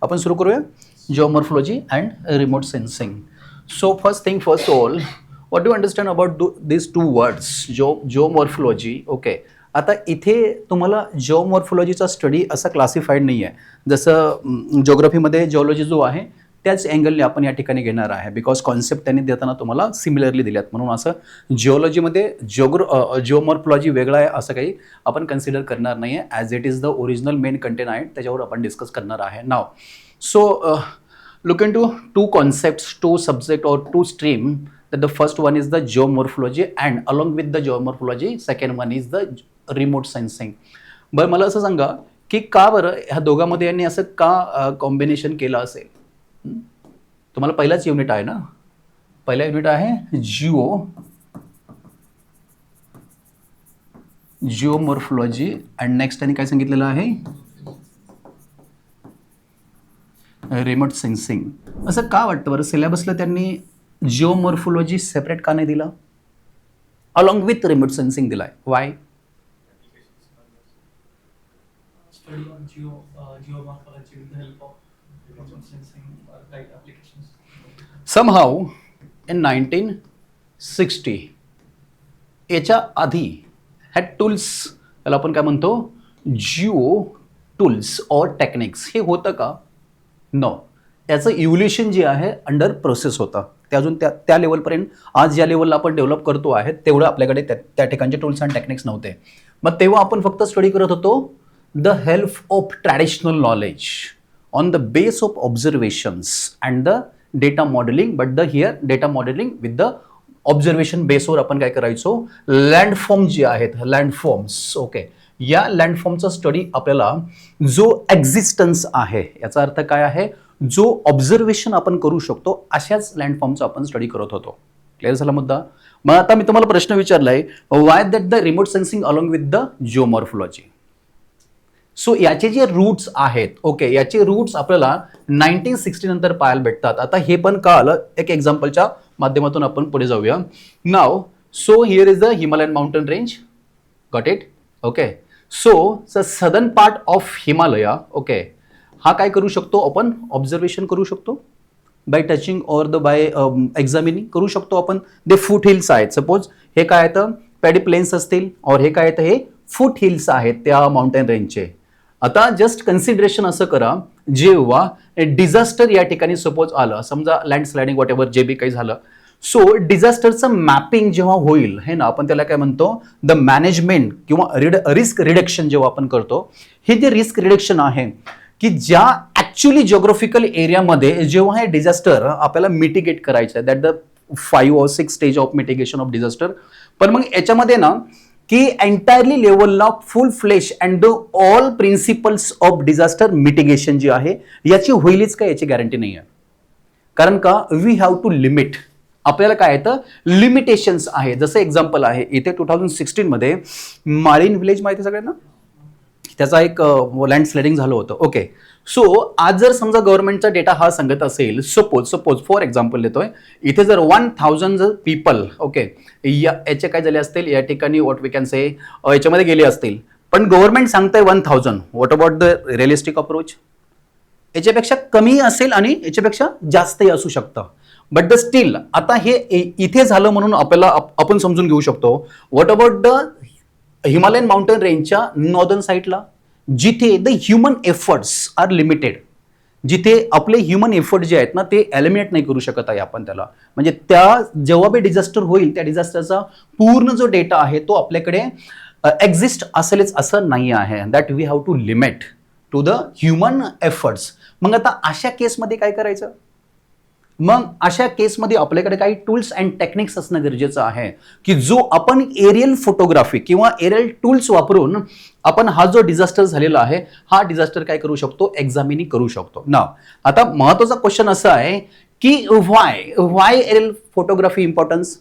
आपण सुरू करूया geomorphology and remote sensing. So first thing first all, what do understand about this two words geomorphology. Okay, आता इथे तुम्हाला जिओमॉर्फोलॉजीचा स्टडी असा क्लासिफाईड नाही आहे जसं जिओग्राफीमध्ये जिओलॉजी जो आहे त्याच अँगलने आपण या ठिकाणी घेणार आहे, बिकॉज कॉन्सेप्ट त्यांनी देताना तुम्हाला सिमिलरली दिल्यात. म्हणून असं जिओलॉजीमध्ये जिओमॉर्फोलॉजी वेगळा आहे असं काही आपण कन्सिडर करणार नाही आहे. As it is the original main content आहे त्याच्यावर आपण डिस्कस करणार आहे now. So look into two concepts, two subject or two stream. That the first one is the geomorphology and along with the geomorphology second one is the remote sensing. बरं मला असं सांगा की का बरं ह्या दोघांमध्ये यांनी असं का कॉम्बिनेशन केलं असेल. तुम्हाला पहिलाच युनिट आहे ना, पहिला युनिट आहे जिओमॉर्फोलॉजी अँड नेक्स्ट त्यांनी काय सांगितलेलं आहे रिमोट सेन्सिंग. असं का वाटतं बरं सिलेबसला त्यांनी जिओमॉर्फोलॉजी सेपरेट का नाही दिला, अलॉंग विथ रिमोट सेन्सिंग दिलाय? वाय? Somehow in 1960 याच्या आधी ह्या टूल्स, त्याला आपण काय म्हणतो जिओ टूल्स और टेक्निक्स, हे होतं का? नो. त्याचं इव्होल्युशन जे आहे अंडर प्रोसेस होतं. ते अजून त्या लेवलपर्यंत आज ज्या लेवलला आपण डेव्हलप करतो आहे तेवढं आपल्याकडे त्या ठिकाणचे टूल्स अँड टेक्निक्स नव्हते. मग तेव्हा आपण फक्त स्टडी करत होतो the help of traditional knowledge on the base of observations and the data modelling. But the here data modelling with the observation बेसवर आपण काय करायचो, लँडफॉर्म जे आहेत लँडफॉर्म्स. ओके, या लँडफॉर्मचा स्टडी आपल्याला जो एक्झिस्टन्स आहे याचा अर्थ काय आहे, जो ऑब्झर्वेशन आपण करू शकतो अशाच लँडफॉर्मचा आपण स्टडी करत होतो. क्लिअर झाला मुद्दा? मग आता मी तुम्हाला प्रश्न विचारलाय why that the remote sensing along with the geomorphology. So याचे जे रूट्स आहेत, ओके, याचे रूट्स आपल्याला 1960 नंतर पाहायला भेटतात. आता हे पण का आलं एक एक्झाम्पलच्या माध्यमातून आपण पुढे जाऊया. Now so here is the Himalayan mountain range. Got it? Okay, so the southern part of Himalaya. Okay, हा काय करू शकतो आपण, ऑब्झर्वेशन करू शकतो by touching or the by examining करू शकतो आपण. दे फूट हिल्स आहेत. सपोज हे काय येतं पॅडी प्लेन्स असतील और हे काय येतं हे फूट हिल्स आहेत त्या माउंटेन रेंजचे. आता जस्ट कन्सिडरेशन असं करा, जेव्हा डिझास्टर या ठिकाणी सपोज आलं, समजा लँडस्लायडिंग वॉट एव्हर जे बी काही झालं, सो डिझास्टरचं मॅपिंग जेव्हा होईल हे ना, आपण त्याला काय म्हणतो द मॅनेजमेंट किंवा रिस्क रिडक्शन जेव्हा आपण करतो, हे जे रिस्क रिडक्शन आहे की ज्या ऍक्च्युली जिओग्राफिकल एरियामध्ये जेव्हा हे डिझास्टर आपल्याला मिटिगेट करायचं आहे, that the 5 or 6 stage of mitigation of disaster. पण मग याच्यामध्ये ना की एंटायरली लेवलला full flesh and the all principles of disaster mitigation जी आहे याची होईलच का, याची गॅरंटी नाही आहे. कारण का वी हॅव टू लिमिट, आपल्याला काय येतं लिमिटेशन्स आहे. जसं एक्झाम्पल आहे इथे 2016 मध्ये माळीन विलेज माहिती सगळ्यांना, त्याचा एक लँडस्लायडिंग झालं होतं. ओके, सो आज जर समजा गव्हर्नमेंटचा डेटा हा सांगत असेल, सपोज फॉर एक्झाम्पल देतोय, इथे जर 1000 पीपल ओके याचे काय झाले असतील या ठिकाणी व्हॉट वी कॅन से याच्यामध्ये गेले असतील, पण गव्हर्नमेंट सांगताय 1000. What about the realistic approach? याच्यापेक्षा कमी असेल आणि याच्यापेक्षा जास्तही असू शकतं. बट द स्टील आता हे इथे झालं म्हणून आपल्याला आपण समजून घेऊ शकतो. What about the Himalayan mountain रेंजच्या नॉर्दर्न साईडला, जिथे the human efforts are limited, जिथे आपले ह्युमन एफर्ट जे आहेत ना ते एलिमिनेट नाही करू शकत आहे आपण त्याला. म्हणजे त्या जेव्हा बी डिझास्टर होईल त्या डिझास्टरचा पूर्ण जो डेटा आहे तो आपल्याकडे एक्झिस्ट असेलच असं नाही आहे. That we have to limit to the human efforts. मग आता अशा केसमध्ये काय करायचं, मग अशा केसमध्ये आपल्याकडे काही टूल्स अँड टेक्निक्स असणं गरजेचं आहे की जो आपण एरियल फोटोग्राफी किंवा एरियल टूल्स वापरून आपण हा जो डिझास्टर झालेला आहे हा डिझास्टर काय करू शकतो, एक्झामिनिंग करू शकतो ना. आता महत्वाचा क्वेश्चन असा आहे की वाय एरियल फोटोग्राफी इम्पॉर्टन्स.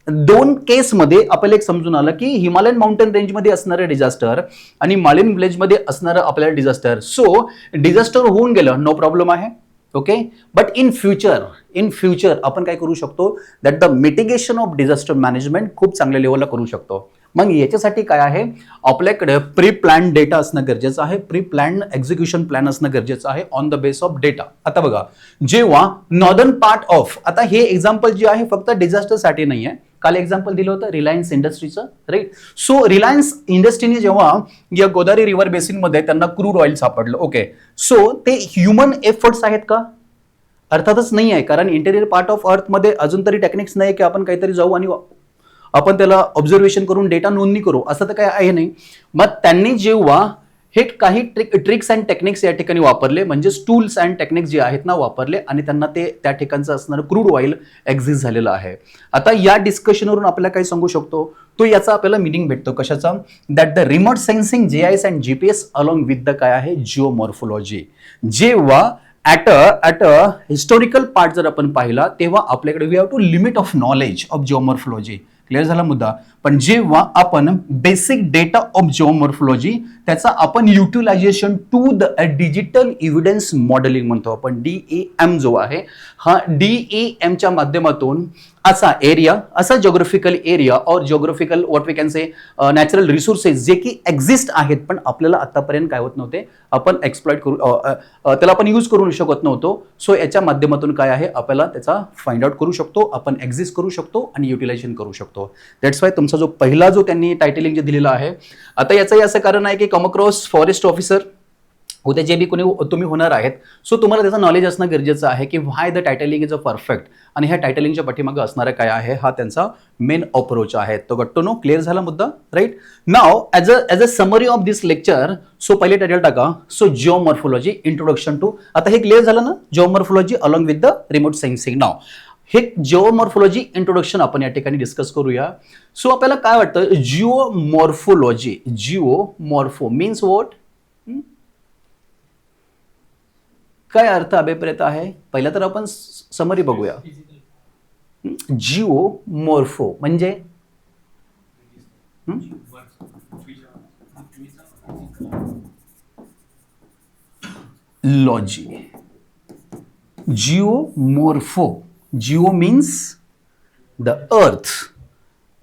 दोन केसमध्ये आपल्याला एक समजून आलं की हिमालयन माउंटेन रेंजमध्ये असणारं डिझास्टर आणि मालिन विलेजमध्ये असणारं आपल्याला डिझास्टर, सो डिझास्टर होऊन गेलं नो प्रॉब्लेम आहे. ओके, बट इन फ्युचर आपण काय करू शकतो, that the mitigation of disaster management खूप चांगल्या लेवलला करू शकतो. मग याच्यासाठी काय आहे, आपल्याकडे प्री प्लॅन डेटा असणं गरजेचं आहे, प्री प्लॅन एक्झिक्युशन प्लॅन असणं गरजेचं आहे on the base of data. आता बघा, जेव्हा नॉर्दर्न पार्ट ऑफ, आता हे एक्झाम्पल जे आहे फक्त डिझास्टरसाठी नाही आहे, काल एक्झाम्पल दिलं होतं रिलायन्स इंडस्ट्रीचं, राईट. सो रिलायन्स इंडस्ट्रीने जेव्हा या गोदावरी रिव्हर बेसिनमध्ये त्यांना क्रूड ऑइल सापडलं, ओके, सो ते ह्युमन एफर्ट्स आहेत का? अर्थातच नाही आहे, कारण इंटेरियर पार्ट ऑफ अर्थमध्ये अजून तरी टेक्निक्स नाही की आपण काहीतरी जाऊ आणि आपण त्याला ऑब्झर्वेशन करून डेटा नोंदणी करू, असं तर काय आहे नाही. मग त्यांनी जेव्हा हे काही ट्रिक्स अँड टेक्निक्स या ठिकाणी वापरले, म्हणजे टूल्स अँड टेक्निक्स जे आहेत ना वापरले, आणि त्यांना ते त्या ठिकाणचं असणारं क्रूड ऑइल एक्झिस्ट झालेलं आहे. आता या डिस्कशनवरून आपल्याला काय सांगू शकतो, तो याचा आपल्याला मिनिंग भेटतो कशाचा, that the remote sensing GIS and GPS along with the काय आहे जिओमॉर्फोलॉजी. जेव्हा ॲट अ हिस्टॉरिकल पार्ट जर आपण पाहिला, तेव्हा आपल्याकडे we have to limit of knowledge of geomorphology. Clear झाला मुद्दा. पण जेव्हा आपण बेसिक डेटा ऑफ जिओमॉर्फोलॉजी त्याचा आपण utilisation to the digital evidence modelling म्हणतो आपण, DEM जो आहे, हा DEMच्या माध्यमातून असा एरिया, असा जिओग्राफिकल एरिया और geographical what we can say natural resources जे की एक्झिस्ट आहेत पण आपल्याला आतापर्यंत काय होत नव्हते, आपण एक्सप्लॉइट करू, त्याला आपण यूज करू शकत नव्हतो. सो याच्या माध्यमातून काय आहे, आपल्याला त्याचा फाइंड आउट करू शकतो, आपण एक्झिस्ट करू शकतो आणि युटिलायझेशन करू शकतो. दॅट्स वाय तुमचा जो पहिला जो त्यांनी टायटलिंग जे दिलेला आहे, आता याचंही असं कारण आहे की कम अक्रॉस फॉरेस्ट ऑफिसर उद्या जे बी कोणी तुम्ही होणार आहेत, सो तुम्हाला त्याचं नॉलेज असणं गरजेचं आहे की व्हाय द टायटलिंग इज अ परफेक्ट, आणि ह्या टायटलिंगच्या पाठीमागं असणारं काय आहे, हा त्यांचा मेन अप्रोच आहे. तो गट्टो नो क्लिअर झाला मुद्दा, right. Now as a summary of this lecture, so पहिले टायटल टाका, सो जिओमॉर्फोलॉजी इंट्रोडक्शन टू. आता हे क्लिअर झालं ना, geomorphology along with the remote sensing. Now हे जिओमॉर्फोलॉजी इंट्रोडक्शन आपण या ठिकाणी डिस्कस करूया. सो आपल्याला काय वाटतं, जिओमॉर्फोलॉजी, जिओमॉर्फो मीन्स व्हॉट, काय अर्थ अभिप्रेत आहे, पहिला तर आपण समरी बघूया. जिओमॉर्फो म्हणजे logy. Geomorpho, geo means the earth,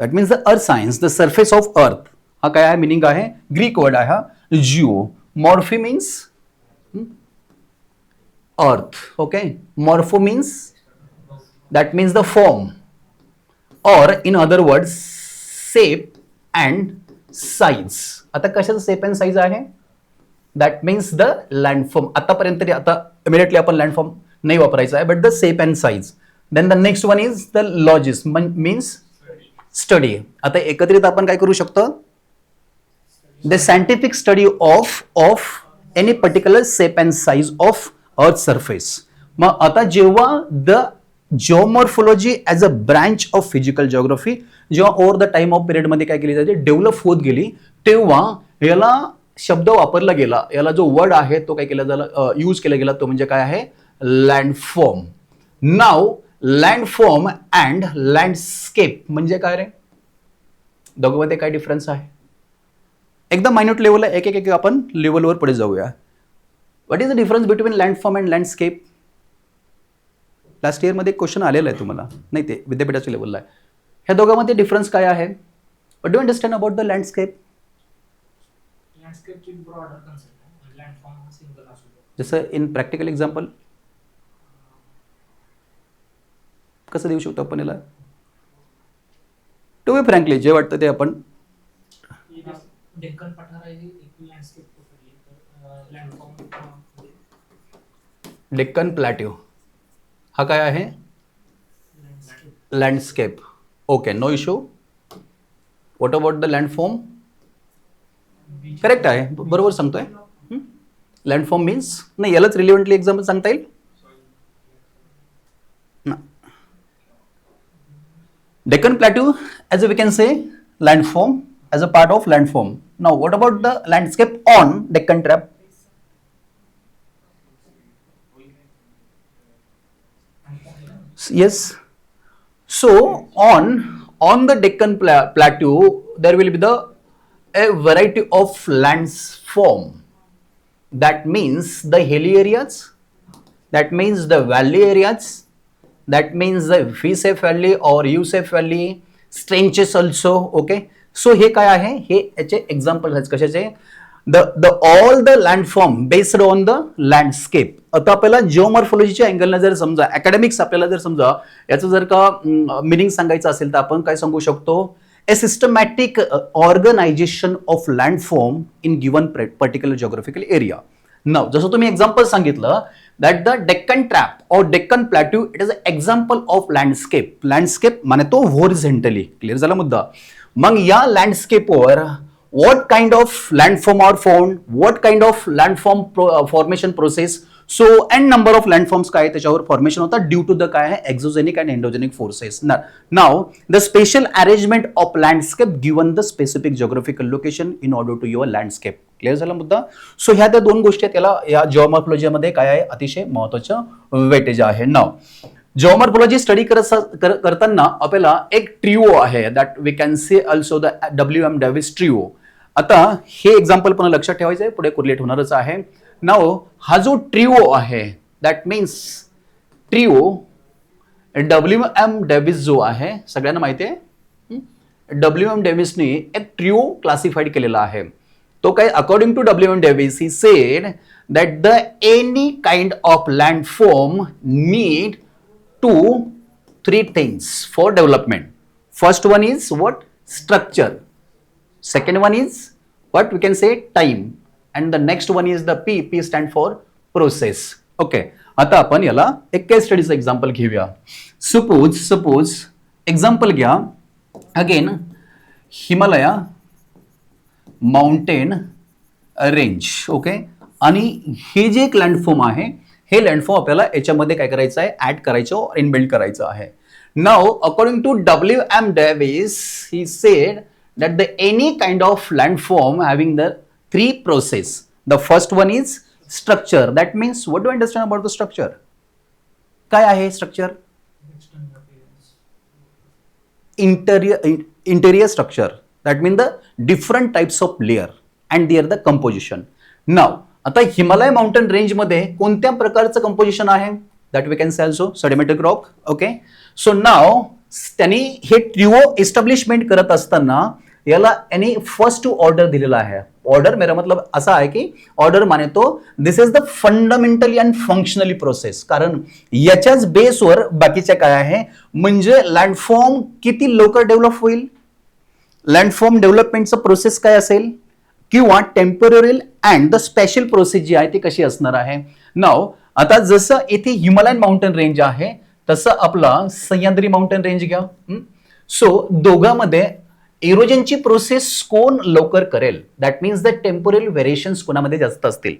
that means the earth science, the surface of earth. हा काय आहे, मिनिंग आहे, ग्रीक वर्ड आहे हा Jio. Morphy means earth, okay. Morpho means, that means the form, or in other words shape and size. आता कशाचं shape and size आहे, that means the landform. आतापर्यंत तरी, आता immediately आपण landform नाही वापरायचं आहे, but the shape and size. Then the next one is the logis, means study. आता एकत्रित आपण काय करू शकतो, the scientific study of any particular shape and size of earth surface. मग आता जेव्हा the geomorphology as a branch of physical geography जेव्हा ओव्हर द टाइम ऑफ पिरियडमध्ये काय केली जाते, डेव्हलप होत गेली, तेव्हा याला शब्द वापरला गेला, याला जो वर्ड आहे तो काय केला झाला, यूज केला गेला, तो म्हणजे काय आहे, लँडफॉर्म. नाव लँडफॉर्म अँड लँडस्केप म्हणजे काय रे, दोघांमध्ये काय डिफरन्स आहे, एकदम मायन्यूट लेवलला एक एक आपण लेवलवर पुढे जाऊया. What is the difference between लँडफॉर्म and landscape. Last इयरमध्ये क्वेश्चन आलेला आहे तुम्हाला, नाही ते विद्यापीठाच्या लेवलला आहे. ह्या दोघांमध्ये डिफरन्स काय आहे, what do understand about the landscape. जसं इन प्रॅक्टिकल एक्झाम्पल कसं देऊ शकतो आपण याला, टू बी फ्रँकली जे वाटतं ते आपण. डेक्कन प्लॅट्यू हा काय आहे, landscape. Okay, no issue. What about the landform, correct आहे, बरोबर सांगतोय. लँडफॉर्म मीन्स, नाही यालाच रिलेव्हंटली एक्झाम्पल सांगता येईल ना. Deccan plateau as a we can say landform as a part of landform. Now what about the landscape on Deccan trap. Yes. So on the Deccan Plateau there will be a variety of landform. That means the hilly areas, that means the valley areas, that means the V-shaped valley or U-shaped valley, trenches also. Okay, so हे काय आहे, हे याचे example आहेत कशाचे, the all the लँडफॉर्म based on the landscape. आता आपल्याला जिओमॉर्फॉलॉजीच्या अँगलनं जर समजा, अकॅडमिक्स आपल्याला जर समजा याचं जर का मिनिंग सांगायचं असेल तर आपण काय सांगू शकतो, a systematic organization of landform in given particular geographical area. Now, जसं तुम्ही एक्झाम्पल सांगितलं that the Deccan Trap or Deccan Plateau, it is an example of landscape. Landscape Mane तो horizontally. क्लिअर झाला मुद्दा. मग या लँडस्केपवर what kind of landform are found, what kind of landform formation process. So n number of landforms काय त्याच्यावर formation होतात due to the काय आहे, exogenic and endogenic forces. Now the special arrangement of landscape given the specific geographical location in order to your landscape. Clear झाला मुद्दा. So ह्या त्या दोन गोष्टी आहेत, त्याला या जिओमॉर्फॉलॉजीमध्ये काय आहे, अतिशय महत्वाचं वेटेज आहे. नाव जिओमॉर्फॉलॉजी स्टडी करताना आपल्याला एक ट्रिओ आहे, that we can say also the WM Davis trio. आता हे एक्झाम्पल पण लक्षात ठेवायचं आहे, पुढे कोरिलेट होणारच आहे. नाव हा जो ट्रिओ आहे, that means trio WM Davis जो आहे, सगळ्यांना माहिती आहे, WM डेव्हिसने एक ट्रिओ क्लासिफाईड केलेला आहे. तो काय, according to WM Davis he said that the any kind of landform need 3 things for development. First one is what, structure. Second one is what we can say, time, and the next one is the P stand for process. Okay, आता आपण याला एक केस स्टडीचं example घेऊया. Suppose example घ्या, again Himalaya mountain range. Okay, आणि हे जे एक लँडफॉर्म आहे, हे लँडफॉर्म आपल्याला याच्यामध्ये काय करायचं आहे, ऍड करायचं, इनबिल्ड करायचं आहे. Now according to WM Davis he said that the any kind of landform having the 3 process. The first one is structure. That means what do you understand about the structure? काय आहे structure? Interior structure. That means the different types of layer and their the composition. Now, आता Himalaya mountain range मध्ये कोणत्या प्रकारचं composition आहे, that we can say also sedimentary rock. Okay, so now त्यांनी हे trio establishment करत असताना याला यांनी फर्स्ट टू ऑर्डर दिलेला आहे. ऑर्डर मेरा मतलब असा आहे की ऑर्डर माने तो this is the fundamentally and functionally process. कारण याच्याच बेसवर बाकीच्या काय आहे, म्हणजे लँडफॉर्म किती लवकर डेव्हलप होईल, लँडफॉर्म डेव्हलपमेंटचं प्रोसेस काय असेल, किंवा temporary and the special process जी आहे ती कशी असणार आहे. नाव आता जसं इथे हिमालयन माउंटेन रेंज आहे, तसं आपला सह्याद्री माउंटेन रेंज घ्या. सो दोघांमध्ये इरोजनची प्रोसेस कोण लवकर करेल, that means the temporal variations कोणामध्ये जास्त असतील,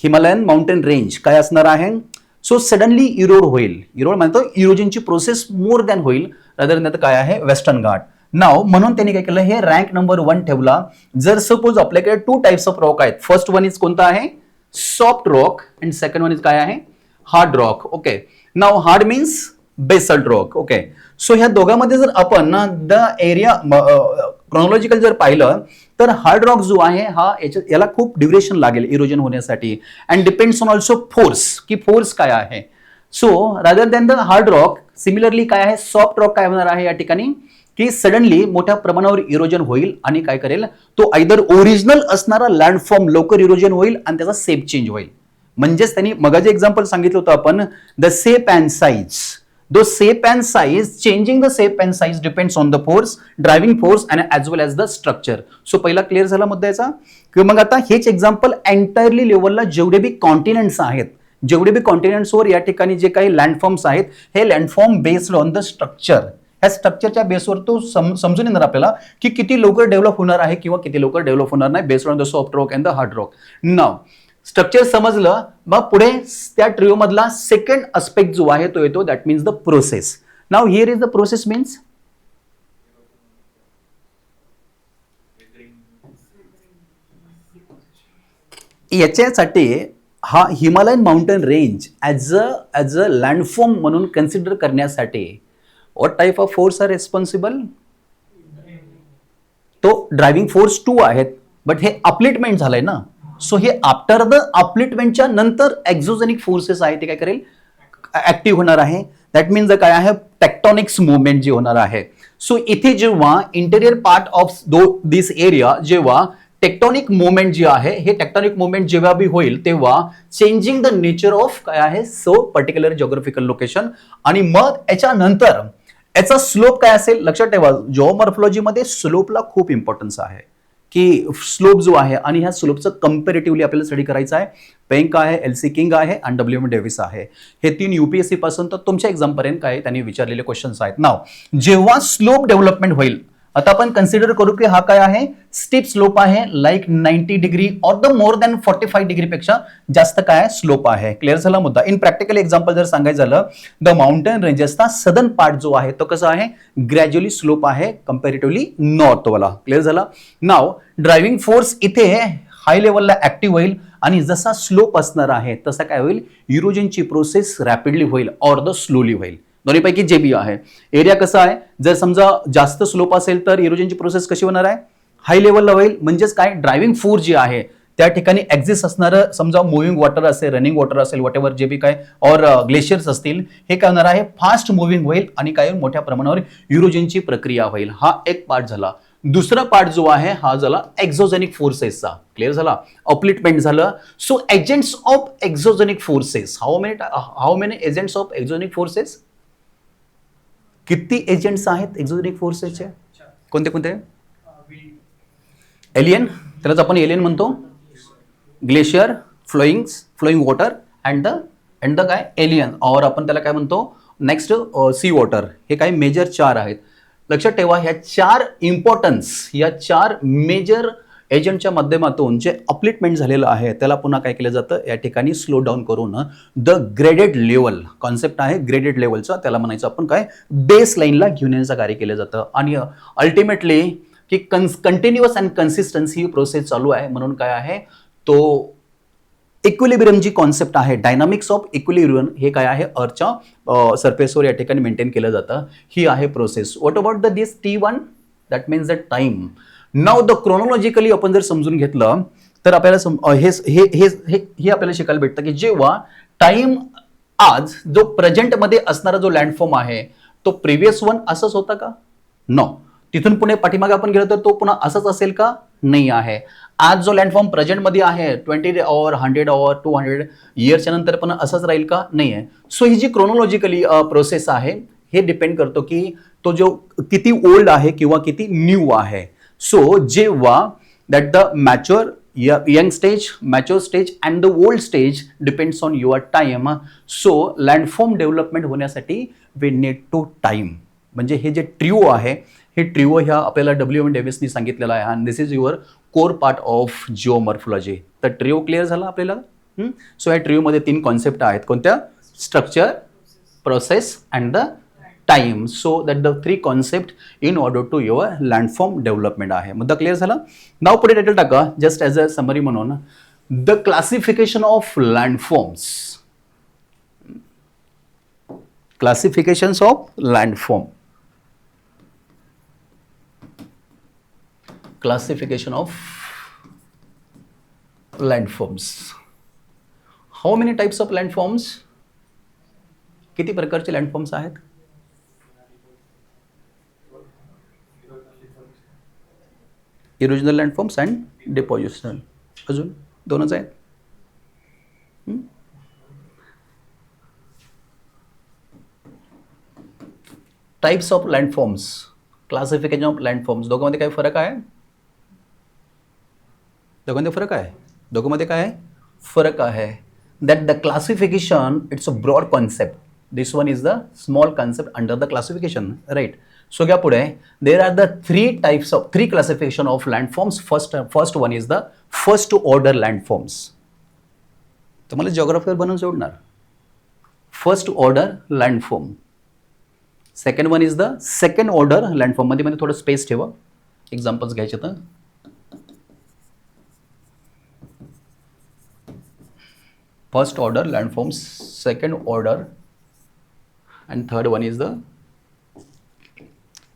हिमालयन माउंटेन रेंज काय असणार आहे. सो सडनली इरोड होईल, इरोड म्हणतो इरोजनची प्रोसेस मोर दॅन होईल रादर दॅन काय आहे, वेस्टर्न घाट. नाव म्हणून त्यांनी काय केलं, हे रँक नंबर 1 ठेवला. जर सपोज आपल्याकडे 2 टाइप्स ऑफ रॉक आहेत, फर्स्ट वन इज कोणता आहे, soft rock, and second one is काय आहे, hard rock. Okay, now hard means basalt rock. Okay, so ह्या दोघांमध्ये जर आपण द एरिया क्रोनॉलॉजिकल जर पाहिलं तर हार्ड रॉक जो आहे हा याला खूप ड्युरेशन लागेल इरोजन होण्यासाठी, and depends on also force, की फोर्स काय आहे. So rather than the hard rock, similarly काय आहे, सॉफ्ट रॉक काय होणार आहे या ठिकाणी, की सडनली मोठ्या प्रमाणावर इरोजन होईल आणि काय करेल, तो आयदर ओरिजिनल असणारा लँडफॉर्म लवकर इरोजन होईल आणि त्याचा शेप चेंज होईल. म्हणजेच त्यांनी मगाचे एक्झाम्पल सांगितलं होतं आपण, the shape and size. The shape and size, changing the shape and size depends on the force, driving force and as well as the structure. So पहिला क्लिअर झाला मुद्दा याचा. किंवा मग आता हेच एक्झाम्पल एंटायरली लेवलला जेवढे बी कॉन्टिनेंट्स आहेत, जेवढे बी कॉन्टिनेंट्सवर या ठिकाणी जे काही लँडफॉर्म्स आहेत, हे लँडफॉर्म बेस्ड ऑन द स्ट्रक्चर. ह्या स्ट्रक्चरच्या बेसवर तो समजून येणार आपल्याला की किती लवकर डेव्हलप होणार आहे किंवा किती लवकर डेव्हलप होणार नाही, based on the soft rock and the hard rock. Now structure समजलं, मग पुढे त्या ट्रिओ मधला सेकंड अस्पेक्ट जो आहे तो येतो, that means the process. Now here is the process means, याच्यासाठी हा Himalayan mountain range as a landform म्हणून कन्सिडर करण्यासाठी what type of force are responsible, तो ड्रायव्हिंग फोर्स 2 आहेत, बट हे अपलिटमेंट झालंय ना. सो हे आफ्टर द अपलिटमेंटच्या नंतर एक्झोजेनिक फोर्सेस आहे ते काय करेल, ऍक्टिव्ह होणार आहे. दॅट मीन्स काय आहे टेक्टॉनिक्स मुवमेंट जी होणार आहे. सो इथे जेव्हा interior part of this area जेव्हा टेक्टॉनिक मुवमेंट जी आहे हे टेक्टॉनिक मुवमेंट जेव्हा बी होईल तेव्हा चेंजिंग द नेचर ऑफ काय आहे सो पर्टिक्युलर जिओग्राफिकल लोकेशन आणि मग याच्यानंतर याचा स्लोप काय असेल लक्षात ठेवा. जिओमॉर्फॉलॉजीमध्ये स्लोपला खूप इम्पॉर्टन्स आहे की स्लोप जो आहे आणि ह्या स्लोपचं कंपॅरेटिव्हली आपल्याला स्टडी करायचं आहे. पेंक आहे, एलसी किंग आहे आणि डब्ल्यू एम डेव्हिस आहे. हे 3 UPSC पासून तर तुमच्या एक्झाम पर्यंत काय त्यांनी विचारलेले क्वेश्चन्स आहेत. नाव जेव्हा स्लोप डेव्हलपमेंट होईल आता आपण कन्सिडर करू की हा काय आहे स्टीप स्लोप आहे like 90 degree or the more than 45 degree पेक्षा जास्त काय स्लोप आहे. क्लिअर झाला मुद्दा. इन प्रॅक्टिकल एक्झाम्पल जर सांगायचं झालं द माउंटेन रेंजेसचा सदर्न पार्ट जो आहे तो कसा आहे ग्रॅज्युअली स्लोप आहे कंपॅरेटिव्हली नॉर्थ वाला. क्लिअर झाला. नाव ड्रायव्हिंग फोर्स इथे हाय लेवलला ऍक्टिव्ह होईल आणि जसा स्लोप असणार आहे तसा काय होईल इरोजनची प्रोसेस रॅपिडली होईल ऑर द स्लोली होईल. दोन्हीपैकी जे बी आहे. एरिया कसा आहे जर समजा जास्त स्लोप असेल तर इरोजनची प्रोसेस कशी होणार आहे हाय लेवलला होईल. म्हणजेच काय ड्रायव्हिंग फोर्स जी आहे त्या ठिकाणी एक्झिस्ट असणारं समजा मुव्हिंग वॉटर असेल रनिंग वॉटर असेल वॉट एव्हर जे बी काय और ग्लेशियर्स असतील हे काय होणार आहे फास्ट मुव्हिंग होईल आणि काय मोठ्या प्रमाणावर इरोजनची प्रक्रिया होईल. हा एक पार्ट झाला. दुसरा पार्ट जो आहे हा झाला एक्झोजेनिक फोर्सेसचा. क्लिअर झाला. अपलिटमेंट झालं. So agents of exogenic forces how many agents of exogenic forces किती एजंट्स आहेत एक्झोजेनिक फोर्सेसचे कोणते कोणते एलियन त्यालाच आपण एलियन म्हणतो glacier flowing water and the काय एलियन और आपण त्याला काय म्हणतो नेक्स्ट सी वॉटर. हे काही मेजर 4 आहेत. लक्षात ठेवा ह्या 4 इम्पॉर्टन्स या 4 मेजर एजंटच्या माध्यमातून जे अपलिटमेंट झालेलं आहे त्याला पुन्हा काय केलं जातं या ठिकाणी स्लो डाऊन करून द ग्रेडेड लेवल कॉन्सेप्ट आहे ग्रेडेड लेवलचा त्याला म्हणायचं आपण काय बेस लाईनला घेऊन येण्याचं कार्य केलं जातं. आणि अल्टिमेटली की continuous and consistency he process चालू आहे म्हणून काय आहे तो इक्विलिब्रियम जी कॉन्सेप्ट आहे डायनामिक्स ऑफ इक्विलिब्रियम हे काय आहे अर्थच्या सरफेसवर या ठिकाणी मेंटेन केलं जातं. ही आहे process. What about the this T1 that means the time. Now the chronologically आपण जर समजून घेतलं तर आपल्याला हे आपल्याला शिकायला भेटतं की जेव्हा टाइम आज जो प्रेझेंटमध्ये असणारा जो लँडफॉर्म आहे तो प्रिव्हियस वन असंच होता का नो. तिथून पुढे पाठीमागे आपण गेलो तर तो पुन्हा असंच असेल का नाही आहे. आज जो लँडफॉर्म प्रेझेंटमध्ये आहे 20 और 100 और 200 इयर्सच्या नंतर पण असंच राहील का नाही आहे. सो ही जी क्रोनॉलॉजिकली प्रोसेस आहे हे डिपेंड करतो की तो जो किती ओल्ड आहे किंवा किती न्यू आहे. सो जेव्हा that the mature young stage mature stage and the old stage depends on your time. So लँडफॉर्म development होण्यासाठी वी नीड टू टाइम. म्हणजे हे जे ट्रिओ आहे हे ट्रिओ ह्या आपल्याला डब्ल्यू एम डेव्हिसनी सांगितलेलं आहे and this is your core part of geomorphology. तर ट्रिओ क्लिअर झाला आपल्याला. सो या ट्रिओमध्ये 3 कॉन्सेप्ट आहेत कोणत्या structure process and the time. So that the 3 concept in order to your landform development आहे. मुद्दा क्लिअर झाला. नाव पुढे टायटल टाका जस्ट ॲज अ समरी म्हणून the classification of landforms. Classifications of landform. Classification of landforms. How many types of landforms? किती प्रकारचे landforms आहेत? Erosional landforms and depositional. अजून 2च आहेत. Types of landforms classification of landforms दोघांमध्ये काय फरक आहे? दोघांमध्ये काय आहे फरक आहे. That the classification it's a broad concept. This one is the small concept under the classification right. So घ्या पुढे there are the 3 classification of landforms. First one is the first order landforms. तुम्हाला जिओग्राफीवर बनवून सोडणार. First order landform. Second one is the second order landform. मध्ये थोडं space ठेवा examples घ्यायचे तर. First order landforms second order and third one is the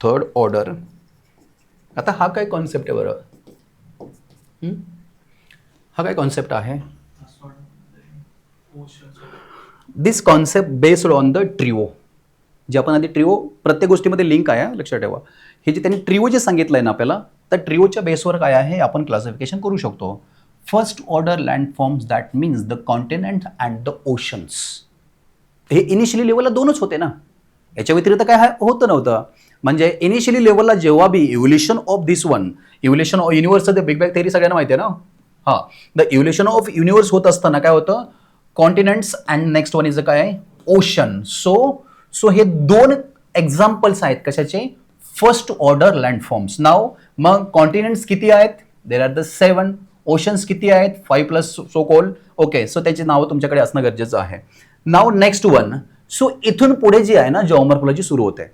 third order. आता हा काय कॉन्सेप्ट आहे बरं? हा काय कॉन्सेप्ट आहे? This concept based on the trio. जे आपण आधी ट्रिओ प्रत्येक गोष्टीमध्ये लिंक आहे लक्षात ठेवा. हे जे त्यांनी ट्रिओ जे सांगितलं आहे ना आपल्याला, तर ट्रिओच्या बेसवर काय आहे आपण क्लासिफिकेशन करू शकतो. First order landforms that means the continent and the oceans. हे इनिशियली लेवलला दोनच होते ना, याच्या व्यतिरिक्त काय होतं नव्हतं. म्हणजे इनिशियली लेवलला जेव्हा be evolution of this one, evolution of युनिव्हर्सचं बिग बँग थेरी सगळ्यांना माहिती आहे ना. हां, द इव्होल्युशन ऑफ युनिव्हर्स होत असताना काय होतं, continents and next one is काय आहे ओशन. सो हे दोन एक्झाम्पल्स आहेत कशाचे, फर्स्ट ऑर्डर लँडफॉर्म्स. नाव मग कॉन्टिनेंट्स किती आहेत, देर आर द 7. ओशन्स किती आहेत, 5 plus so called. Okay, so त्याची नावं तुमच्याकडे असणं गरजेचं आहे. नाव नेक्स्ट वन. सो इथून पुढे जी आहे ना जॉमॉर्फॉलॉजी सुरू होते,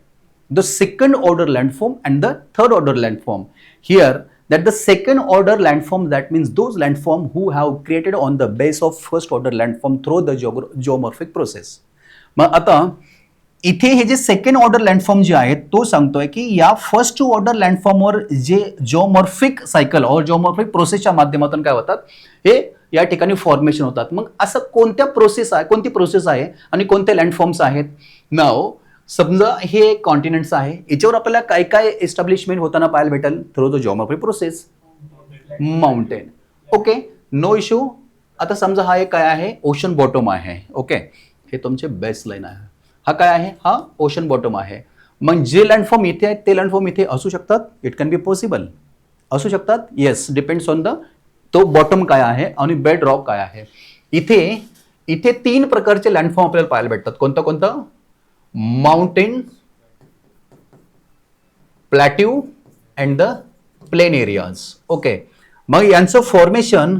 the second order लँडफॉर्म and the third order लँडफॉर्म. Here that the second order landform, that means those landform who have created on the base of first order landform through the geomorphic process. मग आता इथे हे जे second order लँडफॉर्म जे आहेत तो सांगतोय की या फर्स्ट ऑर्डर लँडफॉर्मवर जे जिओमॉर्फिक सायकल और जिओमॉर्फिक प्रोसेसच्या माध्यमातून काय होतात, हे या ठिकाणी फॉर्मेशन होतात. मग असं कोणत्या प्रोसेस आहे, कोणती प्रोसेस आहे आणि कोणते लँडफॉर्म्स आहेत. नाव समजा हे कॉन्टिनेंट्स आहे, याच्यावर आपल्याला काय काय एस्टॅब्लिशमेंट होताना पाहायला भेटेल through the geomorphic process. Mountain, okay, no issue. आता समजा हा एक काय आहे ओशन बॉटम आहे. ओके, हे तुमचे बेस लाईन आहे. हा काय आहे, हा ओशन बॉटम आहे. मग जे लँडफॉर्म इथे आहेत ते लँडफॉर्म इथे असू शकतात, इट कॅन बी पॉसिबल, असू शकतात. येस, डिपेंड्स ऑन द तो बॉटम काय आहे आणि बेड रॉक काय आहे. इथे 3 प्रकारचे लँडफॉर्म आपल्याला पाहायला भेटतात. कोणतं कोणतं, mountain, plateau and the plain areas. Okay, मग यांचं फॉर्मेशन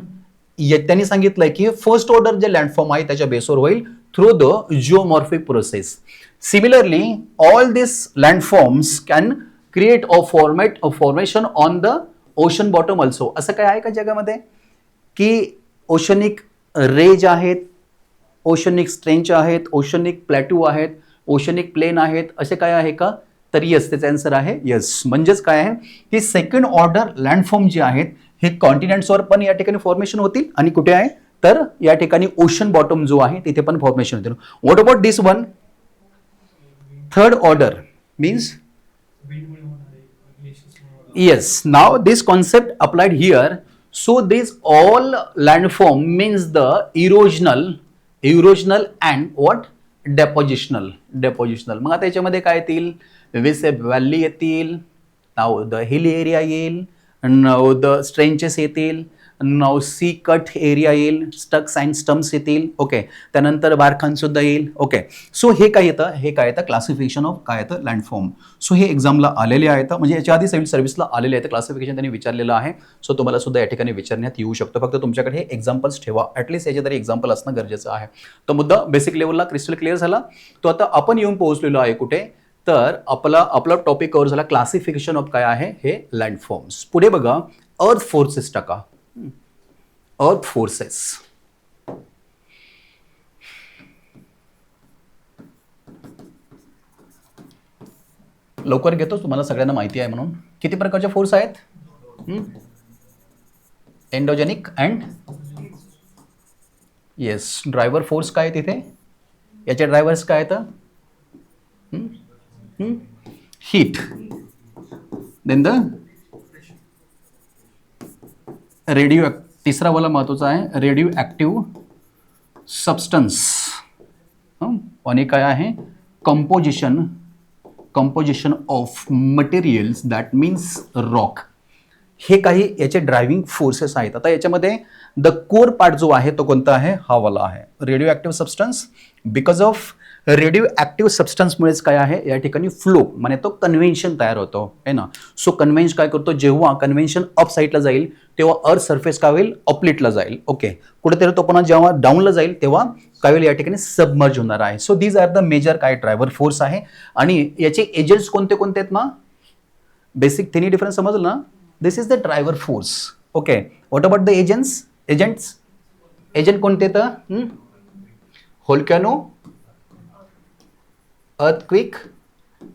त्यांनी सांगितलंय की फर्स्ट ऑर्डर जे लँडफॉर्म आहे त्याच्या बेसवर होईल through the geomorphic process. Similarly all this landforms can create formation on the ocean bottom also. असं काय आहे का जगामध्ये की ओशनिक रेज आहेत, ओशनिक स्ट्रेंच आहेत, ओशनिक प्लॅट्यू आहेत, ओशनिक प्लेन आहेत, असे काय आहे का, तर येस त्याचा आन्सर आहे येस. म्हणजेच काय आहे की सेकंड ऑर्डर लँडफॉर्म जे आहेत हे कॉन्टिनेंट्सवर पण या ठिकाणी फॉर्मेशन होतील आणि कुठे आहे तर या ठिकाणी ओशन बॉटम जो आहे तिथे पण फॉर्मेशन होतील. What about this one, third order means yes, now this concept applied here. So this all landform means the erosional and what, depositional. मग आता याच्यामध्ये काय येतील, वेसेप व्हॅली येतील, नाव द हिल एरिया येईल, नाव द स्ट्रेंचेस येतील, नाव सी कट एरिया येईल, स्टक्स and stumps येतील. ओके, त्यानंतर बारखान सुद्धा येईल. ओके, सो हे काय येतं, हे काय येतं क्लासिफिकेशन ऑफ काय येतं लँडफॉर्म. सो हे एक्झामला आलेले आहेत, म्हणजे याच्या आधी सिव्हिल सर्व्हिसला आलेले आहेत, क्लासिफिकेशन त्यांनी विचारलेलं आहे. सो तुम्हाला सुद्धा या ठिकाणी विचारण्यात येऊ शकतो. फक्त तुमच्याकडे हे एक्झाम्पल्स ठेवा, ॲटलीस्ट याचे तरी एक्झाम्पल असणं गरजेचं आहे. तो मुद्दा बेसिक लेवलला क्रिस्टल क्लिअर झाला. तो आता आपण येऊन पोहोचलेलो आहे कुठे, तर आपला टॉपिक कव्हर झाला क्लासिफिकेशन ऑफ काय आहे हे लँडफॉर्म्स. पुढे बघा अर्थ फोर्सेस टाका. अर्थ फोर्सेस, लवकर घेतो, तुम्हाला सगळ्यांना माहिती आहे म्हणून. किती प्रकारचे फोर्स आहेत, endogenic and yes driver force काय तिथे, याचे ड्रायव्हर्स काय आहेत, हीट, देन द रेडिओ, तिसरा वाला महत्वाचा आहे रेडिओ ॲक्टिव्ह सबस्टन्स, आणि काय आहे composition of materials that means rock. हे काही याचे ड्रायव्हिंग फोर्सेस आहेत. आता याच्यामध्ये द कोर पार्ट जो आहे तो कोणता आहे, हा वाला आहे radio active substance. Because of radio active सबस्टन्समुळेच काय आहे या ठिकाणी फ्लो म्हणजे तो कन्व्हेन्शन तयार होतो आहे ना. सो कन्व्हेन्शन काय करतो, जेव्हा कन्व्हेन्शन अप साईडला जाईल तेव्हा अर्थ सरफेस काय होईल, अपलिटला जाईल. ओके, कुठेतरी तो पुन्हा जेव्हा डाऊनला जाईल तेव्हा काय होईल या ठिकाणी सबमर्ज होणार आहे. So these are the major काय ड्रायव्हर फोर्स आहे. आणि याचे एजंट्स कोणते कोणते आहेत ना, बेसिक थिनी डिफरन्स समजलं ना. This is the driver force. Okay, what about the agent कोणते तर volcano, earthquake,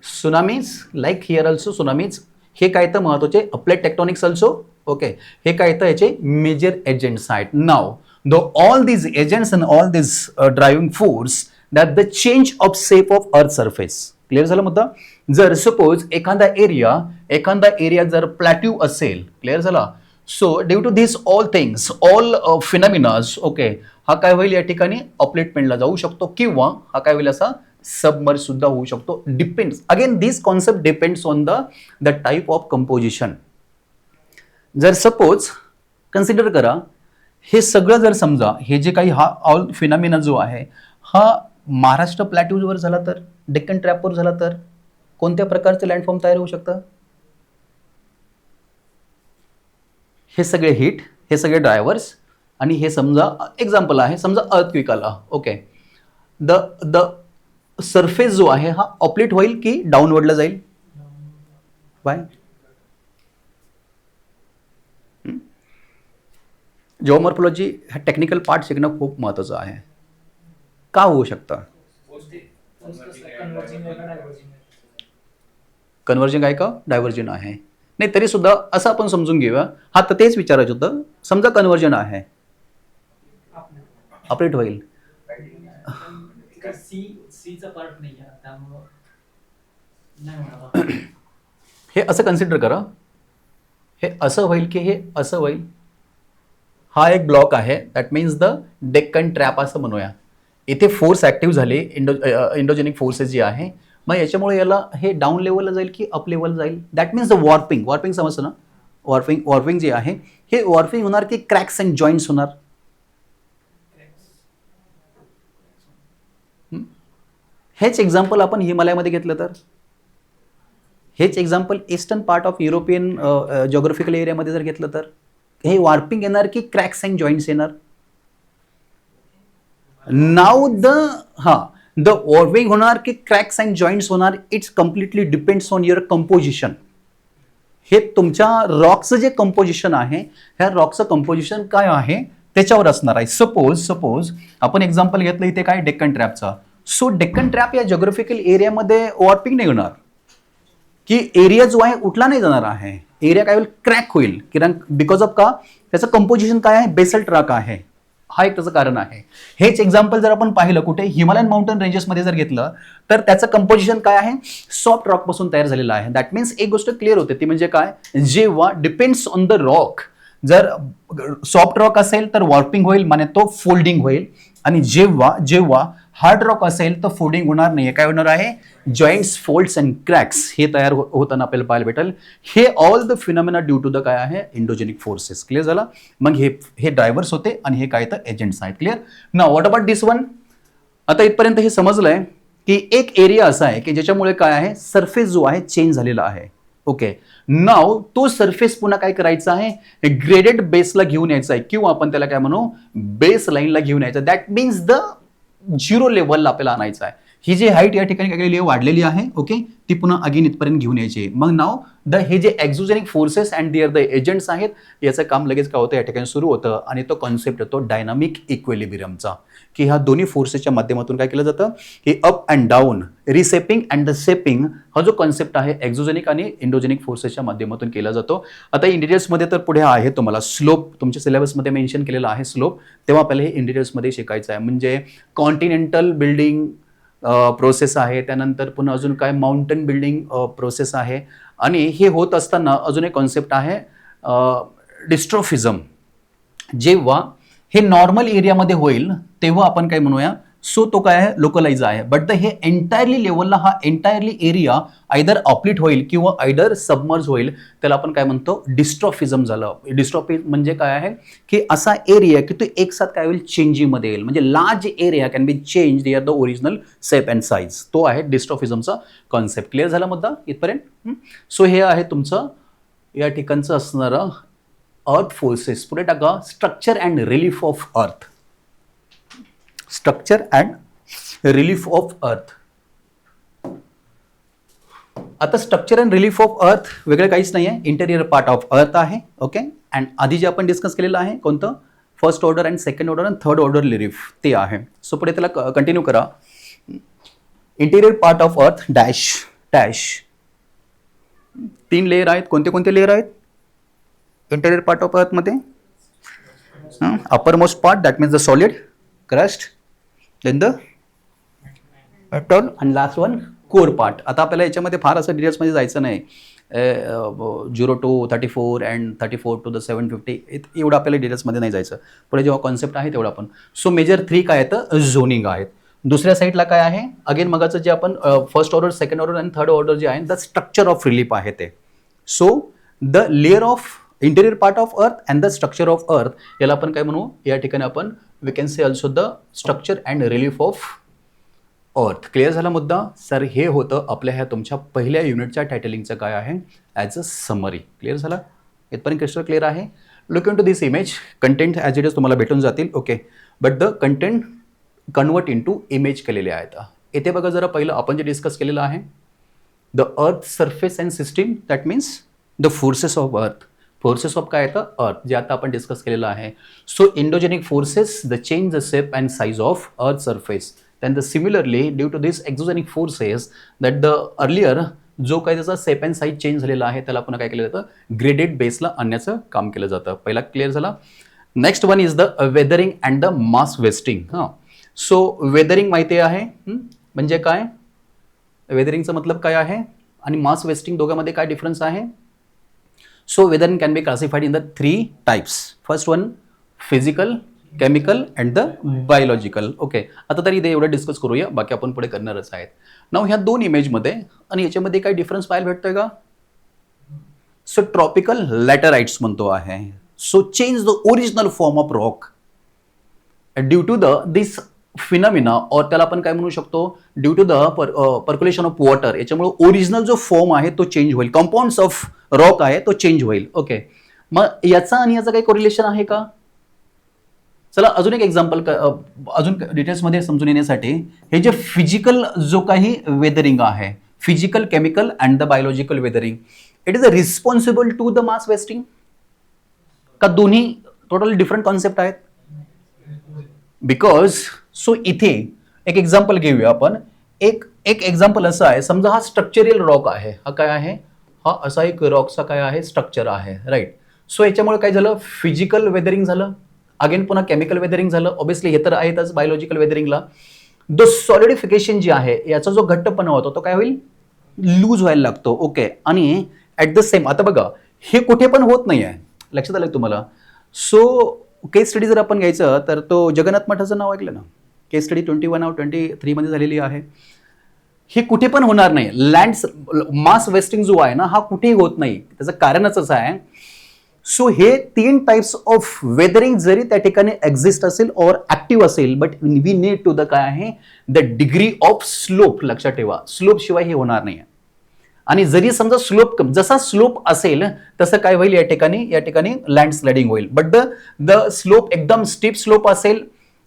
tsunamis, like here also tsunamis. हे काय तर महत्वाचे प्लेट टेक्टॉनिक्स ऑल्सो. ओके, हे काय तर याचे मेजर एजंट्स आहेत. नाव the all these agents and all these driving force that the change of shape of earth surface. Clear झाला मुद्दा. जर सपोज एखादा एरिया जर प्लॅट्यू असेल, क्लिअर झाला. So due to this all things, all phenomenas, okay, हा काय होईल या ठिकाणी अपलिफ्टमेंटला जाऊ शकतो किंवा हा काय होईल असा सबमर्ज सुद्धा होऊ शकतो. Depends, again this concept depends on the type of composition. जर सपोज कन्सिडर करा, हे सगळं जर समजा हे जे काही हा ऑल फिनॉमिना जो आहे हा महाराष्ट्र प्लॅट्यूवर झाला तर, डेक्कन ट्रॅपवर झाला तर कोणत्या प्रकारचं लँडफॉर्म तयार होऊ शकतं? हे सगळे हिट, हे सगळे ड्रायव्हर्स आणि हे समजा एक्झाम्पल आहे, समजा अर्थक्वेक आला, ओके, द सरफेस जो आहे हा ऑपलेट होईल की डाऊनवर्डला जाईल? बाय जिओमॉर्फॉलॉजी हा टेक्निकल पार्ट शिकणं खूप महत्त्वाचं आहे. का होऊ शकतं? कन्व्हर्जिंग आहे का डायव्हर्जिंग आहे? नाही तरी सुद्धा असं आपण समजून घेऊया, हा तर तेच विचारायचं होतं. समजा कन्व्हर्जन आहे, अपडेट होईल. हे असं कन्सिडर करा, हे असं होईल की हे असं होईल. हा एक ब्लॉक आहे, that means the Deccan trap असं म्हणूया. इथे फोर्स ऍक्टिव्ह झाले, इंडोजेनिक फोर्सेस जी आहे, मग याच्यामुळे याला हे डाऊन लेवलला जाईल की अप लेवल जाईल? दॅट मीन्स द वॉर्पिंग समजतं ना, वॉर्पिंग जे आहे हे वॉर्पिंग होणार की क्रॅक्स अँड जॉईंट्स होणार? हेच एक्झाम्पल आपण हिमालयामध्ये घेतलं तर, हेच example eastern part of European geographical एरियामध्ये जर घेतलं तर हे वॉर्पिंग येणार की क्रॅक्स अँड जॉईंट्स येणार? नाउ द वॉर्पिंग होणार की क्रॅक्स अँड जॉईंट्स होणार, it's completely depends on your composition. हे तुमच्या रॉकचं जे कंपोजिशन आहे, ह्या रॉकचं कंपोजिशन काय आहे त्याच्यावर असणार आहे. सपोज आपण एक्झाम्पल घेतलं इथे काय डेक्कन ट्रॅपचा. सो डेक्कन ट्रॅप या जिओग्राफिकल एरियामध्ये वॉर्पिंग नाही होणार की एरिया जो आहे उठला नाही जाणार आहे, एरिया काय होईल? क्रॅक होईल. कारण बिकॉज ऑफ का? त्याचं कंपोजिशन काय आहे? बेसल्ट रॉक आहे. हा एक त्याचं कारण आहे. हेच एक्झाम्पल जर आपण पाहिलं कुठे हिमालयन माउंटेन रेंजेसमध्ये जर घेतलं तर त्याचं कंपोजिशन काय आहे? सॉफ्ट रॉक पासून तयार झालेलं आहे. दॅट मीन्स एक गोष्ट क्लिअर होते, ती म्हणजे काय? जेव्हा डिपेंड्स ऑन द रॉक, जर सॉफ्ट रॉक असेल तर वॉर्पिंग होईल, म्हणजे तो फोल्डिंग होईल. आणि जेव्हा हार्ड रॉक असेल तर फोल्डिंग होणार नाही. काय होणार आहे? जॉईंट्स, फोल्ड्स अँड क्रॅक्स हे तयार होताना आपल्याला पाहायला भेटेल. हे all the phenomena due to the काय आहे? Endogenic forces. क्लिअर झाला? मग हे ड्रायव्हर्स होते आणि हे काय तर एजंट्स आहेत. क्लिअर ना? What about this one? आता इथपर्यंत हे समजलंय की एक एरिया असा आहे की ज्याच्यामुळे काय आहे? सरफेस जो आहे चेंज झालेला आहे. ओके, नाव तो सरफेस पुन्हा काय करायचा आहे? ग्रेडेड बेसला घेऊन यायचा आहे किंवा आपण त्याला काय म्हणू? बेस लाईनला घेऊन यायचं. दॅट मीन्स द झिरो लेवलला आपल्याला आणायचं आहे. ही जी हाईट या ठिकाणी काय वाढलेली आहे, ओके, ती पुन्हा अगेन इथपर्यंत घेऊन यायची. मग नाव हे जे exogenic forces and there the agents आहेत, याचं काम लगेच काय होतं? या ठिकाणी सुरू होतं आणि तो कॉन्सेप्ट येतो डायनामिक इक्विलिब्रियमचा, की ह्या दोन्ही फोर्सेसच्या माध्यमातून काय केलं जातं की up and down, reshaping and the shaping, हा जो कॉन्सेप्ट आहे एक्झोजेनिक आणि इंडोजेनिक फोर्सेसच्या माध्यमातून केला जातो. आता इंडिरियर्समध्ये तर पुढे आहे तुम्हाला स्लोप, तुमच्या सिलेबसमध्ये मेन्शन केलेला आहे स्लोप, तेव्हा आपल्याला हे इंडिरियर्समध्ये शिकायचं आहे. म्हणजे कॉन्टिनेंटल बिल्डिंग प्रोसेस आहे, त्यानंतर पुन्हा अजून काय माउंटेन बिल्डिंग प्रोसेस आहे. आणि हे होत असताना अजून एक कॉन्सेप्ट आहे डिस्ट्रोफिझम. जेव्हा हे नॉर्मल एरियामध्ये होईल तेव्हा आपण काय म्हणूया? सो तो काय आहे? लोकलाइज आहे. बट हे एंटायरली लेवलला हा एंटायरली एरिया आयदर ऑपलिट होईल किंवा आयदर सबमर्ज होईल, त्याला आपण काय म्हणतो? डिस्ट्रॉफिझम झालं. डिस्ट्रॉफिझम म्हणजे काय आहे की असा एरिया की तो एक साथ काय होईल? चेंजिंगमध्ये येईल. म्हणजे large area can be change there the original shape and size. तो आहे डिस्ट्रॉफिझमचा कॉन्सेप्ट. क्लिअर झाला मुद्दा इथपर्यंत? सो हे आहे तुमचं या ठिकाणचं असणारं अर्थ फोर्सेस. पुढे टाका स्ट्रक्चर अँड रिलीफ ऑफ अर्थ. स्ट्रक्चर अँड रिलीफ ऑफ अर्थ. आता स्ट्रक्चर अँड रिलीफ ऑफ अर्थ वेगळं काहीच नाही आहे, इंटेरियर पार्ट ऑफ अर्थ आहे. ओके, अँड आधी जे आपण डिस्कस केलेलं आहे कोणतं? First order and second order and third order relief, ते आहे. सो पुढे त्याला कंटिन्यू करा. इंटेरियर पार्ट ऑफ अर्थ डॅश डॅश. 3 लेअर आहेत. कोणते कोणते लेअर आहेत इंटेरियर पार्ट ऑफ अर्थ मध्ये? Upper most part, that means the solid crust, then the metal, and last one core part. आता आपल्याला याच्यामध्ये फार असं डिटेल्समध्ये जायचं नाही. 0 to 34 अँड 34 to the 750 एवढं आपल्याला डिटेल्समध्ये नाही जायचं. पुढे जेव्हा कॉन्सेप्ट आहे तेवढा आपण. सो मेजर 3 काय आहेत, झोनिंग आहेत. दुसऱ्या साईडला काय आहे, अगेन मगाचं जे आपण फर्स्ट ऑर्डर, सेकंड ऑर्डर आणि थर्ड ऑर्डर जे आहे द स्ट्रक्चर ऑफ रिलीफ आहे ते. So the layer of interior part of earth and the structure of earth, याला आपण काय म्हणू या ठिकाणी आपण we can say also the structure and relief of earth. Clear झाला मुद्दा. सर हे होतं आपल्या ह्या तुमच्या पहिल्या युनिटच्या टायटलिंगचं काय आहे ॲज अ समरी. क्लिअर झाला, इथपर्यंत क्रिस्टल क्लिअर आहे. Look into this image. Content as it is तुम्हाला भेटून जातील. Okay, but the content convert into image केलेले आहेत. येथे बघा जरा पहिलं आपण जे डिस्कस केलेलं आहे the earth surface and system, that means the forces of earth. Forces of काय येतं, अर्थ, जे आता आपण डिस्कस केलेलं आहे. So endogenic forces the change the shape and size of earth surface. then similarly due to this exogenic forces that the earlier जो काही त्याचा सेप अँड साईज चेंज झालेला आहे त्याला आपण काय केलं जातं, ग्रेडेड बेसला आणण्याचं काम केलं जातं. पहिला क्लिअर झाला. Next one is the weathering and the mass wasting. हां, सो वेदरिंग माहिती आहे म्हणजे काय, वेदरिंगचा मतलब काय आहे आणि मास वेस्टिंग दोघांमध्ये काय डिफरन्स आहे. So weathering can be classified in the 3 types. First one physical, chemical and the biological. Okay, आता तरी इथे एवढं डिस्कस करूया, बाकी आपण पुढे करणारच आहेत. नाव ह्या 2 इमेजमध्ये आणि याच्यामध्ये काही डिफरन्स पाहायला भेटतोय का. सो ट्रॉपिकल लॅटराइट्स म्हणतो आहे. So change the original form of rock due to the this phenomena, और त्याला आपण काय म्हणू शकतो, due to the percolation of water. याच्यामुळे ओरिजिनल जो फॉर्म आहे तो चेंज होईल, कंपाऊंड्स ऑफ रॉक आहे तो चेंज होईल. ओके, मग याचा आणि याचा काही कोरिलेशन आहे का. चला अजून एक एक्झाम्पल, अजून डिटेल्समध्ये समजून येण्यासाठी, हे जे फिजिकल जो काही वेदरिंग आहे, physical, chemical and the biological weathering, it is a responsible to the mass wasting का दोन्ही टोटल डिफरंट कॉन्सेप्ट आहेत. बिकॉज सो इथे एक एक्झाम्पल घेऊया आपण. एक एक्झाम्पल असं आहे, समजा हा स्ट्रक्चरल रॉक आहे, हा काय आहे, हा असा एक रॉकचा काय आहे स्ट्रक्चर आहे, राईट. सो याच्यामुळे काय झालं, फिजिकल वेदरिंग झालं, अगेन पुन्हा केमिकल वेदरिंग झालं. ऑब्विसली हे तर आहेतच बायोलॉजिकल वेदरिंगला. द सॉलिडिफिकेशन जे आहे याचा जो घट्टपणा होतो तो काय होईल, लूज व्हायला लागतो. ओके, आणि ॲट द सेम, आता बघा हे कुठे पण होत नाही आहे, लक्षात आलं तुम्हाला. सो केस स्टडी जर आपण घ्यायचं तर तो जगन्नाथ मठाचं नाव ऐकलं ना, केस स्टडी 21/23 मध्ये झालेली आहे. हे कुठे पण होणार नाही. मास वेस्टिंग जो आहे ना हा कुठेही होत नाही. त्याचं कारणच असं आहे. सो हे 3 टाइप्स ऑफ वेदरिंग जरी त्या ठिकाणी एक्झिस्ट असेल और ऍक्टिव्ह असेल, but we need to the काय आहे द डिग्री ऑफ स्लोप. लक्षात ठेवा, स्लोप शिवाय हे होणार नाही. आणि जरी समजा स्लोप जसा स्लोप असेल तसं काय होईल, या ठिकाणी लँडस्लाइडिंग होईल. बट द स्लोप एकदम स्टीप स्लोप असेल,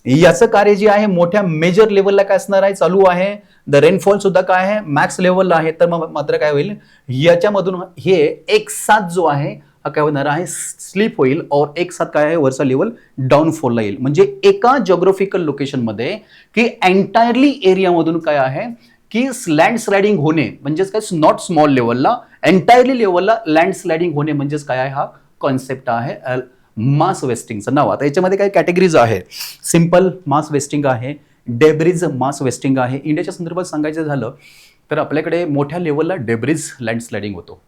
याचं कार्य जे आहे मोठ्या मेजर लेवलला काय असणार आहे, चालू आहे. द रेनफॉल सुद्धा काय आहे मॅक्स लेवलला आहे. तर मग मात्र काय होईल, याच्यामधून हे एक साथ जो आहे हा काय होणार आहे, स्लीप होईल, और एक साथ काय आहे वरचा लेवल डाऊनफॉलला येईल. म्हणजे एका जिओग्राफिकल लोकेशनमध्ये की एंटायरली एरियामधून काय आहे की लँडस्लाइडिंग होणे म्हणजेच काय, नॉट स्मॉल लेवलला, एंटायरली लेवलला लँडस्लाइडिंग होणे म्हणजेच काय आहे, हा कॉन्सेप्ट आहे मास वेस्टिंगचं नाव. आता याच्यामध्ये काही कॅटेगरीज आहे. सिंपल मास वेस्टिंग आहे, डेब्रिज मास वेस्टिंग आहे. इंडियाच्या संदर्भात सांगायचं झालं तर आपल्याकडे मोठ्या लेवलला डेब्रिज लँडस्लाइडिंग होतो,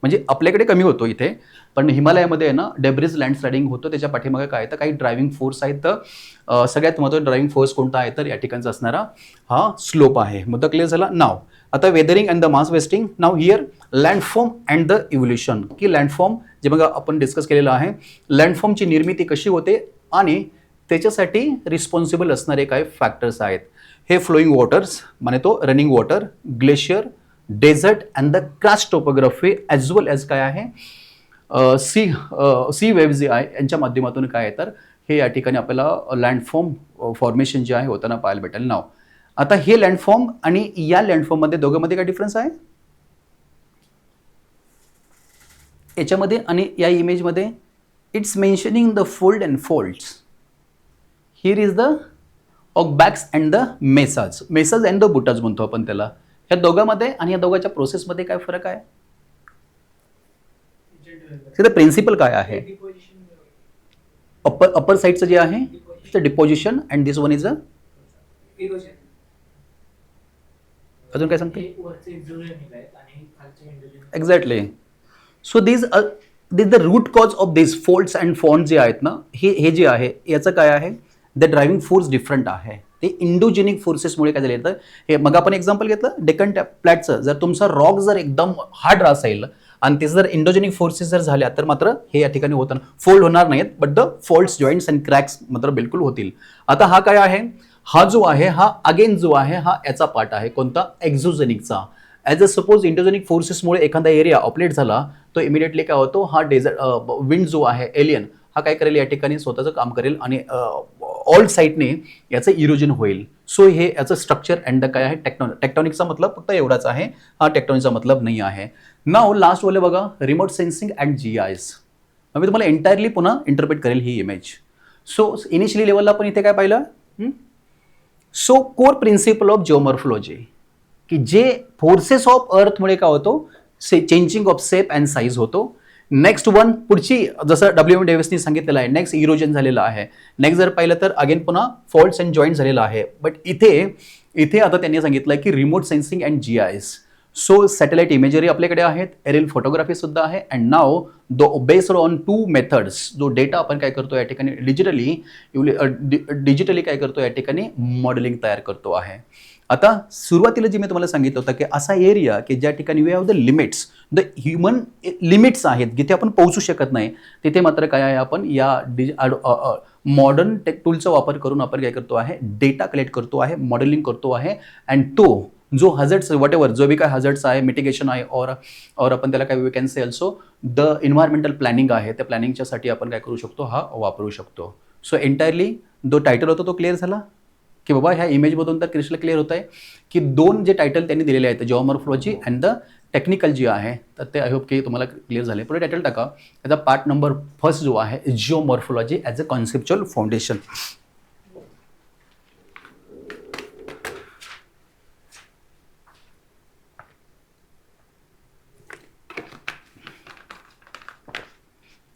म्हणजे आपल्याकडे कमी होतो इथे, पण हिमालयामध्ये आहे ना डेब्रिज लँडस्लाइडिंग होतो. त्याच्या पाठीमागे काय तर काही ड्रायव्हिंग फोर्स आहेत. तर सगळ्यात महत्त्वाचा ड्रायव्हिंग फोर्स कोणता आहे तर या ठिकाणचा असणारा हा स्लोप आहे. मुद्दा क्लिअर झाला. नाव आता weathering and the mass wasting. Now here लँडफॉर्म and the evolution, की लँडफॉर्म जे बघा आपण डिस्कस केलेलं आहे, लँडफॉर्मची निर्मिती कशी होते आणि त्याच्यासाठी रिस्पॉन्सिबल असणारे काय फॅक्टर्स आहेत. हे फ्लोईंग वॉटर्स माने तो running water, glacier, desert and the karst topography as well as काय आहे सी वेव्ह जे आहे यांच्या माध्यमातून काय आहे तर हे या ठिकाणी आपल्याला लँडफॉर्म फॉर्मेशन जे आहे होताना पाहायला भेटेल. नाव आता हे लँडफॉर्म आणि या लँडफॉर्ममध्ये दोघांमध्ये काय डिफरन्स आहे, याच्यामध्ये आणि या इमेजमध्ये. It's mentioning the fold and folds. Here is the hogbacks and the mesas. Mesas and the buttes म्हणतो आपण त्याला. ह्या दोघांमध्ये आणि या दोघांच्या प्रोसेसमध्ये काय फरक आहे, प्रिन्सिपल काय आहे. अपर साइडचं जे आहे deposition and this one is a अजून काय सांगते? Exactly. So this the root cause of this folds and faults जे आहेत ना, हे जे आहे याचं काय आहे, द ड्रायव्हिंग फोर्स डिफरंट आहे. ते इंडोजेनिक फोर्सेसमुळे काय झालं, तर हे मग आपण एक्झाम्पल घेतलं डेक्कन प्लॅटचं. जर तुमचा रॉक जर एकदम हार्ड असेल आणि त्याचं जर इंडोजेनिक फोर्सेस जर झाल्या तर मात्र हे या ठिकाणी होतं, फोल्ड होणार नाहीत, but the faults joints and cracks मात्र बिलकुल होतील. आता हा काय आहे, हा जो आहे हा अगेन जो आहे हा याचा पार्ट आहे, कोणता, एक्झोजेनिकचा. ॲज अ सपोज इंडोजेनिक फोर्सेसमुळे एखादा एरिया ऑपलेट झाला तो इमिडिएटली काय होतो, हा डेझर्ट विंड जो आहे एलियन हा काय करेल, या ठिकाणी स्वतःचं काम करेल आणि ऑल साईडने याचं इरोजन होईल. सो हे याचं स्ट्रक्चर अँड काय आहे, टेक्टॉनिकचा मतलब फक्त एवढाच आहे, हा टेक्टॉनिकचा मतलब नाही आहे. नाव लास्ट वाले बघा, रिमोट सेन्सिंग अँड GIS. मी तुम्हाला एंटायरली पुन्हा इंटरप्रेट करेल ही इमेज. सो इनिशियली लेवलला आपण इथे काय पाहिलं, सो कोर प्रिन्सिपल ऑफ जिओमॉर्फोलॉजी, की जे फोर्सेस ऑफ अर्थमुळे काय होतो, changing of shape and size होतो. नेक्स्ट वन पुढची, जसं WM डेव्हिसनी सांगितलेलं आहे, नेक्स्ट इरोजन झालेलं आहे. नेक्स्ट जर पाहिलं तर अगेन पुन्हा फॉल्ट्स अँड जॉईंट झालेलं आहे. बट इथे आता त्यांनी सांगितलं की remote sensing and GIS. So satellite imagery आपल्याकडे आहेत, एरियल फोटोग्राफी सुद्धा आहे. And now based on 2 methods, जो डेटा आपण काय करतो या ठिकाणी डिजिटली काय करतो या ठिकाणी मॉडेलिंग तयार करतो आहे. आता सुरुवातीला जे मी तुम्हाला सांगितलं होतं की असा एरिया की ज्या ठिकाणी we have the limits, the human limits आहेत, जिथे आपण पोहोचू शकत नाही, तिथे मात्र काय आहे, आपण या मॉडर्न टेक टूलचा वापर करून आपण काय करतो आहे, डेटा कलेक्ट करतो आहे, मॉडेलिंग करतो आहे. अँड तो जो हझर्ड्स वॉट एव्हर जो बी काय हझर्ड्स आहे, मिटिगेशन आहे, और आपण त्याला काय we can say also the environmental planning आहे, त्या प्लॅनिंगच्यासाठी आपण काय करू शकतो, हा वापरू शकतो. सो एंटायरली जो टायटल होता तो क्लिअर झाला की बाबा ह्या इमेजमधून तर क्रिस्टल क्लिअर होत आहे की 2 जे टायटल त्यांनी दिलेले आहेत, जिओमॉर्फोलॉजी अँड द टेक्निकल जे आहे, तर ते आय होप की तुम्हाला क्लिअर झाले. पुढे टायटल टाका, त्याचा पार्ट नंबर 1 जो आहे, जिओमॉर्फोलॉजी ॲज अ कॉन्सेप्च्युअल फाउंडेशन.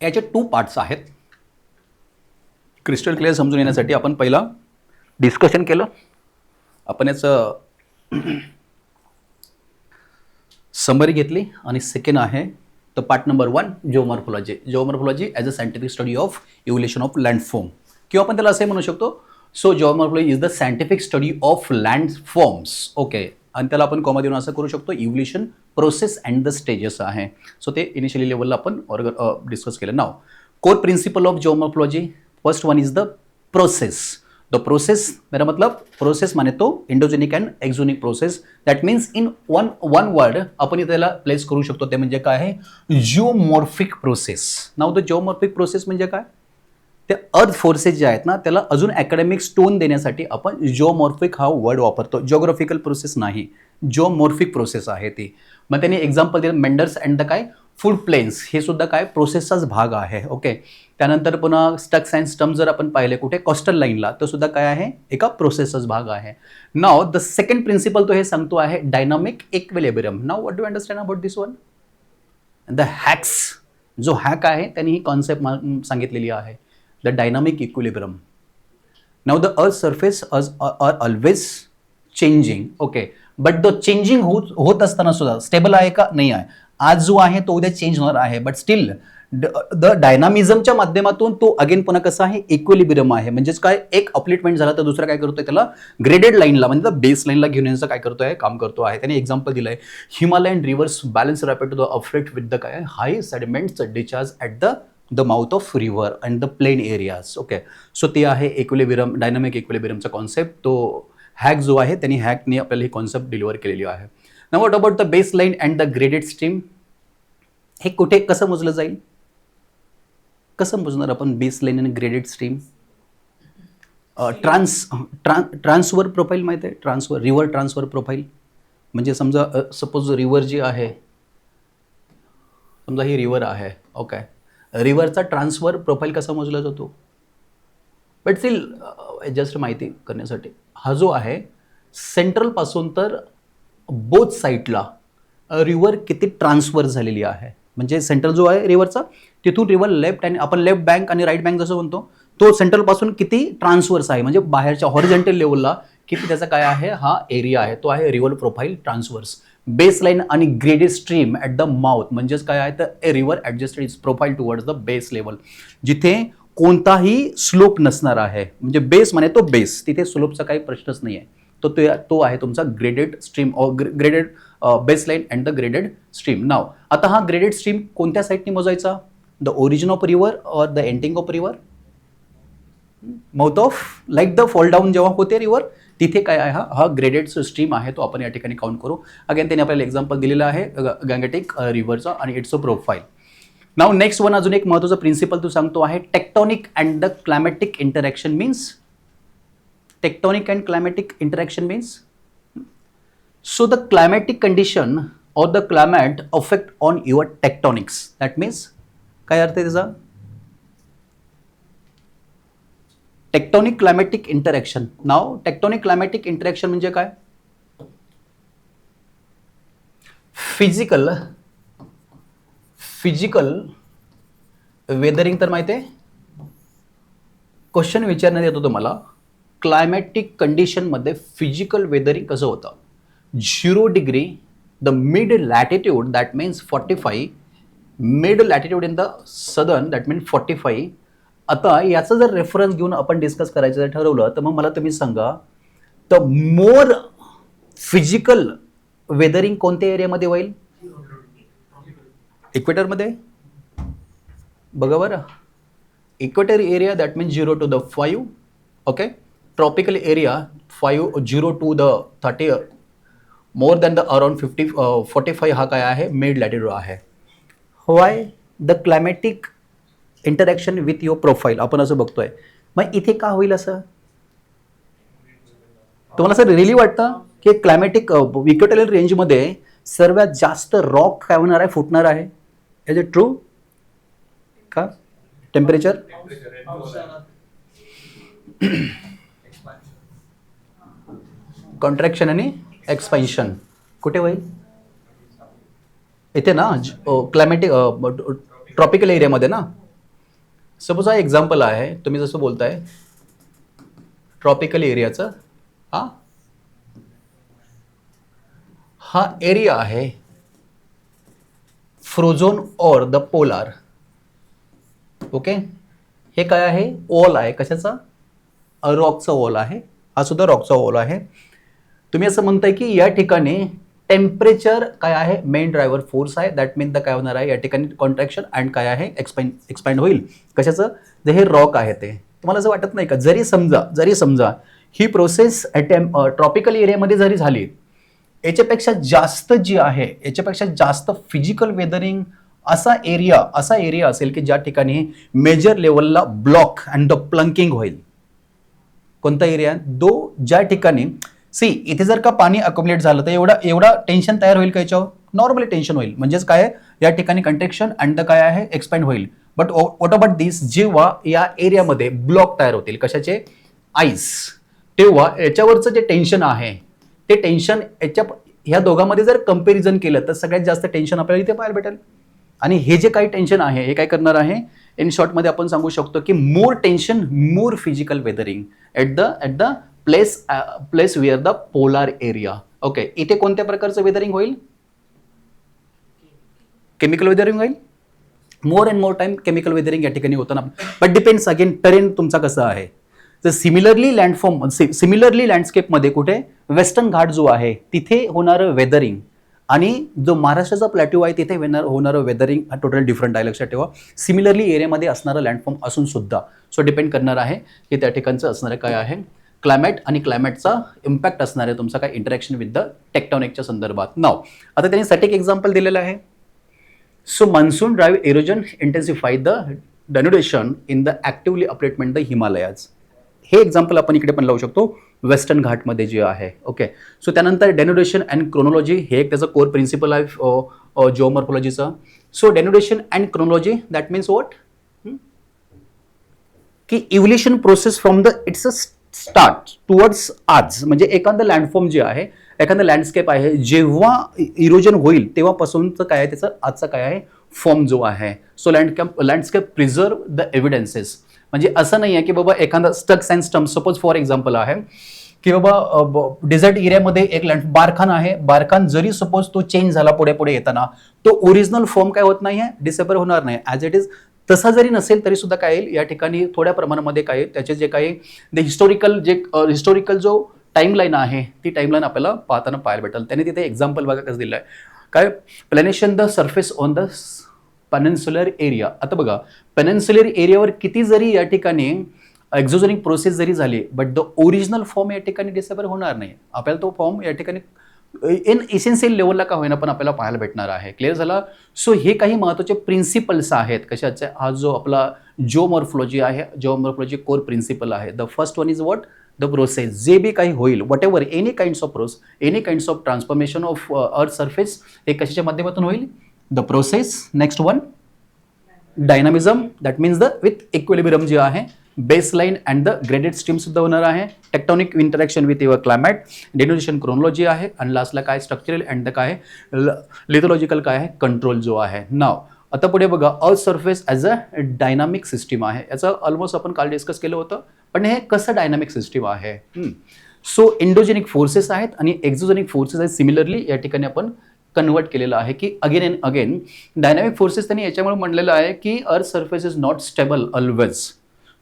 याचे 2 पार्ट्स आहेत. क्रिस्टल क्लिअर समजून येण्यासाठी आपण पहिला डिस्कशन केलं, आपण याचं समरी घेतली, आणि सेकंड आहे तर part number 1 geomorphology as a scientific study of evolution of landform, किंवा आपण त्याला असे म्हणू शकतो, so geomorphology is the scientific study of landforms. Okay, आणि त्याला आपण कॉमा देऊन असं करू शकतो, evolution process and the stages आहे. सो ते इनिशियली लेवलला आपण डिस्कस केलं. Now core principle of geomorphology, first one is the process. The process मेरा मतलब प्रोसेस माने तो endogenic and exogenic process. That means in one word आपण इथे त्याला प्लेस करू शकतो, ते म्हणजे काय आहे, जिओमॉर्फिक process. Now the geomorphic process म्हणजे काय, त्या अर्थ फोर्सेस जे आहेत ना त्याला अजून अकॅडमिक स्टोन देण्यासाठी आपण जिओमॉर्फिक हा वर्ड वापरतो, जिओग्राफिकल प्रोसेस नाही, जिओमॉर्फिक प्रोसेस आहे ती. मग त्यांनी एक्झाम्पल दिलं, मेंडर्स अँड द काय फूड प्लेन्स, हे सुद्धा काय प्रोसेसचाच भाग आहे. ओके, त्यानंतर पुन्हा स्टक्स अँड स्टम्प जर आपण पाहिले कुठे कोस्टल लाईनला, तो सुद्धा काय आहे, एका प्रोसेसचाच भाग आहे. नाव द सेकंड प्रिन्सिपल तो हे सांगतो आहे dynamic equilibrium. Now what do understand about this one, the Hacks, जो हॅक आहे त्यांनी ही कॉन्सेप्ट सांगितलेली आहे, the dynamic equilibrium. Now the earth surface are always changing. Okay, but the changing होत असताना सुद्धा स्टेबल आहे का, नाही आहे. आज जो आहे तो उद्या चेंज होणार आहे, बट स्टील द डायनामिझमच्या माध्यमातून तो अगेन पुन्हा कसं आहे, इक्विलिब्रियम आहे. म्हणजेच काय, एक अपलिटमेंट झाला तर दुसरा काय करतोय, त्याला ग्रेडेड लाईनला म्हणजे बेस लाईनला घेऊन येण्याचं काय करतोय, काम करतो आहे. त्याने एक्झाम्पल दिलंय, Himalayan rivers balance rapid to the अफ्रेट विथ द काय high sediments discharge at the mouth of river and the plain areas. Okay, so ते आहे इक्विलिब्रियम, डायनामिक इक्विलिब्रियमचा कॉन्सेप्ट. तो हॅक जो आहे त्यांनी हॅकने आपल्याला ही कॉन्सेप्ट डिलिव्हर केलेली आहे. Now what about the base line and the graded stream, हे कुठे कसं मोजलं जाईल, कसं मोजणार आपण बेस लाईन आणि ग्रेडेड स्ट्रीम. ट्रान्सफर प्रोफाईल माहिती आहे, ट्रान्सफर रिव्हर ट्रान्सफर प्रोफाईल म्हणजे समजा सपोज रिव्हर जी आहे, समजा ही रिव्हर आहे. ओके, रिव्हरचा ट्रान्सफर प्रोफाईल कसा मोजला जातो, बट स्टील जस्ट माहिती करण्यासाठी, हा जो आहे सेंट्रलपासून तर बोथ साईडला रिव्हर किती ट्रान्सफर झालेली आहे, म्हणजे सेंट्रल जो आहे रिव्हरचा तिथून रिव्हर लेफ्ट आणि आपण लेफ्ट बँक आणि राईट बँक जसं म्हणतो, तो सेंट्रलपासून किती ट्रान्सफर्स आहे, म्हणजे बाहेरच्या हॉरिझॉन्टल लेवलला की त्याचा काय आहे, हा एरिया आहे तो आहे रिव्हर प्रोफाईल ट्रान्सवर्स. बेसलाईन आणि graded stream at the mouth म्हणजेच काय आहे, तर a river adjusted its profile towards the base level, जिथे कोणताही स्लोप नसणार आहे. म्हणजे बेस म्हणे तो बेस, तिथे स्लोपचा काही प्रश्नच नाही आहे. तो आहे तुमचा graded stream graded baseline and the graded stream. Now आता हा ग्रेडेड स्ट्रीम कोणत्या साईडने मोजायचा, द ओरिजिन ऑफ रिव्हर और the ending of river, mouth of like the fall down जेव्हा होते रिव्हर तिथे काय आहे, हा ग्रेडेड स्ट्रीम आहे तो आपण या ठिकाणी काउंट करू. अगेन त्यांनी आपल्याला एक्झाम्पल दिलेलं आहे गँगेटिक रिव्हरचा आणि it's a profile. Now next one, अजून एक महत्त्वाचा प्रिन्सिपल तू सांगतो आहे, tectonic and the climatic interaction means. Tectonic and climatic interaction means, so the climatic condition or the climate affect on your tectonics. That means काय अर्थ आहे त्याचा, tectonic climatic interaction. नाव tectonic climatic interaction म्हणजे काय, physical weathering. तर माहिती आहे question विचारण्यात येतो तुम्हाला, क्लायमॅटिक कंडिशनमध्ये फिजिकल वेदरिंग कसं होतं. 0 degree the mid latitude, that means 45, mid latitude in the southern, that means 45. आता याचा जर रेफरन्स घेऊन आपण डिस्कस करायचं ठरवलं तर मग मला तुम्ही सांगा, तर मोर फिजिकल वेदरिंग कोणत्या एरियामध्ये होईल, इक्वेटरमध्ये. बघा बरं, equator area that means 0 to the 5, okay. Tropical area 0 to the 30, more than the around 45 हा काय आहे, मिड लॅटिट्यूड आहे. Y, the climatic interaction with your profile आपण असं बघतोय. मग इथे का होईल असं, तुम्हाला असं रिअली वाटतं की क्लायमॅटिक इक्वेटोरियल रेंजमध्ये सर्वात जास्त रॉक काय होणार आहे, फुटणार आहे. इज इट ट्रू का, टेम्परेचर कॉन्ट्रॅक्शन आणि एक्सपान्शन कुठे होईल, इथे ना क्लायमॅटिक ट्रॉपिकल एरियामध्ये ना. सपोज हा एक्झाम्पल आहे, तुम्ही जसं बोलताय ट्रॉपिकल एरियाचं, हा एरिया आहे फ्रोझोन और द पोलार, ओके. हे काय आहे, वॉल आहे, कशाचा, रॉकचा वॉल आहे, हा सुद्धा रॉकचा वॉल आहे. तुम्ही असं म्हणताय की या ठिकाणी टेम्परेचर काय आहे, मेन ड्रायव्हर फोर्स आहे. दॅट मीन द काय होणार आहे या ठिकाणी कॉन्ट्रॅक्शन अँड काय आहे, एक्सपॅन्ड होईल. कशाचं, जे हे रॉक आहे ते. तुम्हाला असं वाटत नाही का, जरी समजा ही प्रोसेस ट्रॉपिकल एरियामध्ये जरी झाली, याच्यापेक्षा जास्त जी आहे, याच्यापेक्षा जास्त फिजिकल वेदरिंग असा एरिया असेल की ज्या ठिकाणी मेजर लेवलला ब्लॉक अँड द प्लंकिंग होईल. कोणता एरिया, ज्या ठिकाणी इथे जर का पाणी अकोमोडेट झालं तर एवढा टेन्शन तयार होईल का, याच्यावर नॉर्मली टेन्शन होईल. म्हणजेच काय, या ठिकाणी कंट्रॅक्शन अँड द काय आहे, एक्सपॅन्ड होईल. बट व्हॉट अबाउट दिस, जेव्हा या एरियामध्ये ब्लॉक तयार होतील, कशाचे, आईस, तेव्हा याच्यावरचं जे टेन्शन आहे ते टेन्शन ह्या दोघांमध्ये जर कंपॅरिझन केलं तर सगळ्यात जास्त टेन्शन आपल्याला इथे पाहायला भेटेल. आणि हे जे काही टेन्शन आहे हे काय करणार आहे, इन शॉर्टमध्ये आपण सांगू शकतो की more tension, more physical weathering at the place where the polar area. Okay, इथे कोणत्या प्रकारचं वेदरिंग होईल, केमिकल वेदरिंग होईल. More and more time chemical weathering या ठिकाणी होतं ना. बट डिपेंड्स अगेन टेरेन तुमचा कसा आहे. तर सिमिलरली लँडस्केपमध्ये कुठे, वेस्टर्न घाट जो आहे तिथे होणारं वेदरिंग आणि जो महाराष्ट्राचा प्लॅट्यू आहे तिथे होणारं वेदरिंग हा टोटल डिफरंट आहे, लक्षात ठेवा. सिमिलरली एरियामध्ये असणारं लँडफॉर्म असून सुद्धा, सो डिपेंड करणार आहे की त्या ठिकाणचं असणारं काय आहे क्लायमेट आणि क्लायमेटचा इम्पॅक्ट असणार आहे तुमचा काय इंटरॅक्शन विथ द टेक्टॉनिकच्या संदर्भात. नाव आता त्यांनी स्टॅटिक एक्झाम्पल दिलेलं आहे. So monsoon drive erosion intensify the denudation in the actively upliftment the Himalayas. हे एक्झाम्पल आपण इकडे पण लावू शकतो वेस्टर्न घाटमध्ये जे आहे. ओके, सो त्यानंतर डेन्युडेशन अँड क्रोनॉलॉजी हे एक त्याचं कोर प्रिन्सिपल आहे जिओमॉर्फॉलॉजीचा. So denudation and chronology that means what, की evolution process from the it's a start towards आज. म्हणजे एखादं लँडफॉर्म जे आहे, एखादं लँडस्केप आहे, जेव्हा इरोजन होईल तेव्हापासूनचं काय आहे त्याचं आजचा काय आहे फॉर्म जो आहे. So landscape preserve the evidences. म्हणजे असं नाही आहे की बाबा एखादा stacks and stump, suppose for example आहे की बाबा डेझर्ट एरियामध्ये एक लँड बारखान आहे, बारखान जरी सपोज तो चेंज झाला पुढे पुढे येताना, तो ओरिजिनल फॉर्म काय होत नाहीये, डिसेबर होणार नाही ॲज इट इज. तसा जरी नसेल तरी सुद्धा काय येईल या ठिकाणी थोड्या प्रमाणामध्ये काय त्याचे जे काही हिस्टोरिकल जो टाईमलाईन आहे ती टाईमलाईन आपल्याला पाहताना पाहायला भेटेल. त्याने तिथे एक्झाम्पल बघा कसं दिलं आहे, काय planation the surface on the peninsular area. आता बघा पेनिन्सुलर एरियावर किती जरी या ठिकाणी एक्झोजेनिक प्रोसेस जरी झाली, बट द ओरिजिनल फॉर्म या ठिकाणी डिसेबर होणार नाही. आपल्याला तो फॉर्म या ठिकाणी इन इसेन्शियल लेवलला का होईना पण आपल्याला पाहायला भेटणार आहे. क्लिअर झाला. सो हे काही महत्त्वाचे प्रिन्सिपल्स आहेत कशाचे, हा जो आपला जिओमॉर्फॉलॉजी आहे, जिओमॉर्फॉलॉजी कोर प्रिन्सिपल आहे. The first one is what, the process. जे बी काही होईल, whatever any kinds of transformation of earth surface हे कशाच्या माध्यमातून होईल, the process. Next one dynamism, that means the with equilibrium जे आहे, baseline and the graded stream सुद्धा होणार आहे. Tectonic interaction with your climate, denudation chronology आहे, आणि लास्टला काय स्ट्रक्चरल अँड द काय लिथोलॉजिकल काय आहे, कंट्रोल जो आहे. नाव आता पुढे बघा, earth surface as a dynamic system आहे. याचं ऑलमोस्ट आपण काल डिस्कस केलं होतं, पण हे कसं डायनामिक सिस्टीम आहे. सो इंडोजेनिक फोर्सेस आहेत आणि एक्झोजेनिक फोर्सेस आहेत. सिमिलरली या ठिकाणी आपण कन्वर्ट केलेलं आहे की again and again dynamic forces त्यांनी याच्यामुळे म्हणलेलं आहे की earth surface is not stable always.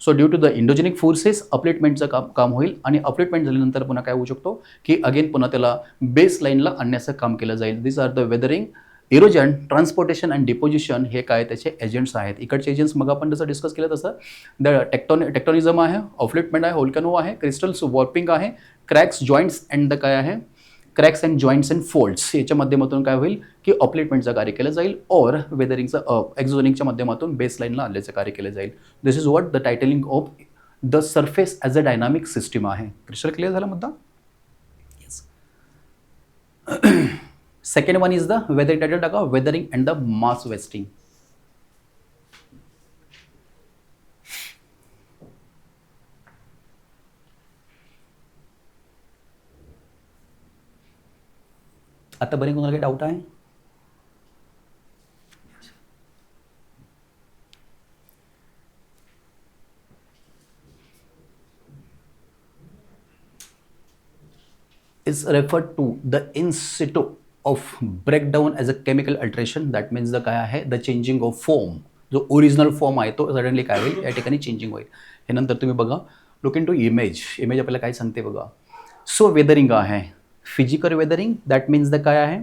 So due to the endogenic forces अपलिटमेंटचं काम होईल, आणि अपलिटमेंट झाल्यानंतर पुन्हा काय होऊ शकतो की अगेन पुन्हा त्याला बेस लाईनला आणण्याचं काम केलं जाईल. This are the weathering, erosion, transportation and deposition हे काय त्याचे एजंट्स आहेत. इकडचे एजंट्स मग आपण जसं डिस्कस केलं तसं द टेक्टोनिझम आहे, अपलिटमेंट आहे, व्होल्कॅनो आहे, क्रिस्टल्स वॉर्पिंग आहे, क्रॅक्स, जॉईंट्स अँड द काय आहे, cracks and joints and folds याच्या माध्यमातून काय होईल की अपलिटमेंटचं कार्य केलं जाईल, और वेदरिंगचं एक्झोनिकच्या माध्यमातून बेसलाईनला आणल्याचं कार्य केलं जाईल. This is what the titling of the surface as a dynamic system आहे. क्रिस्टल क्लिअर झाला मुद्दा. Yes. Second one is the weathering. Title टाका, weathering and the mass wasting. आता बरे कोणाला काही डाऊट आहे? is referred to the in situ of breakdown as a chemical alteration. That means the काय आहे, the changing of form. जो original form आहे तो सडनली काय होईल या ठिकाणी चेंजिंग होईल. हे नंतर तुम्ही बघा, लुक इन टू इमेज आपल्याला काय सांगते बघा. सो वेदरिंग आहे, physical weathering, that means the काय आहे.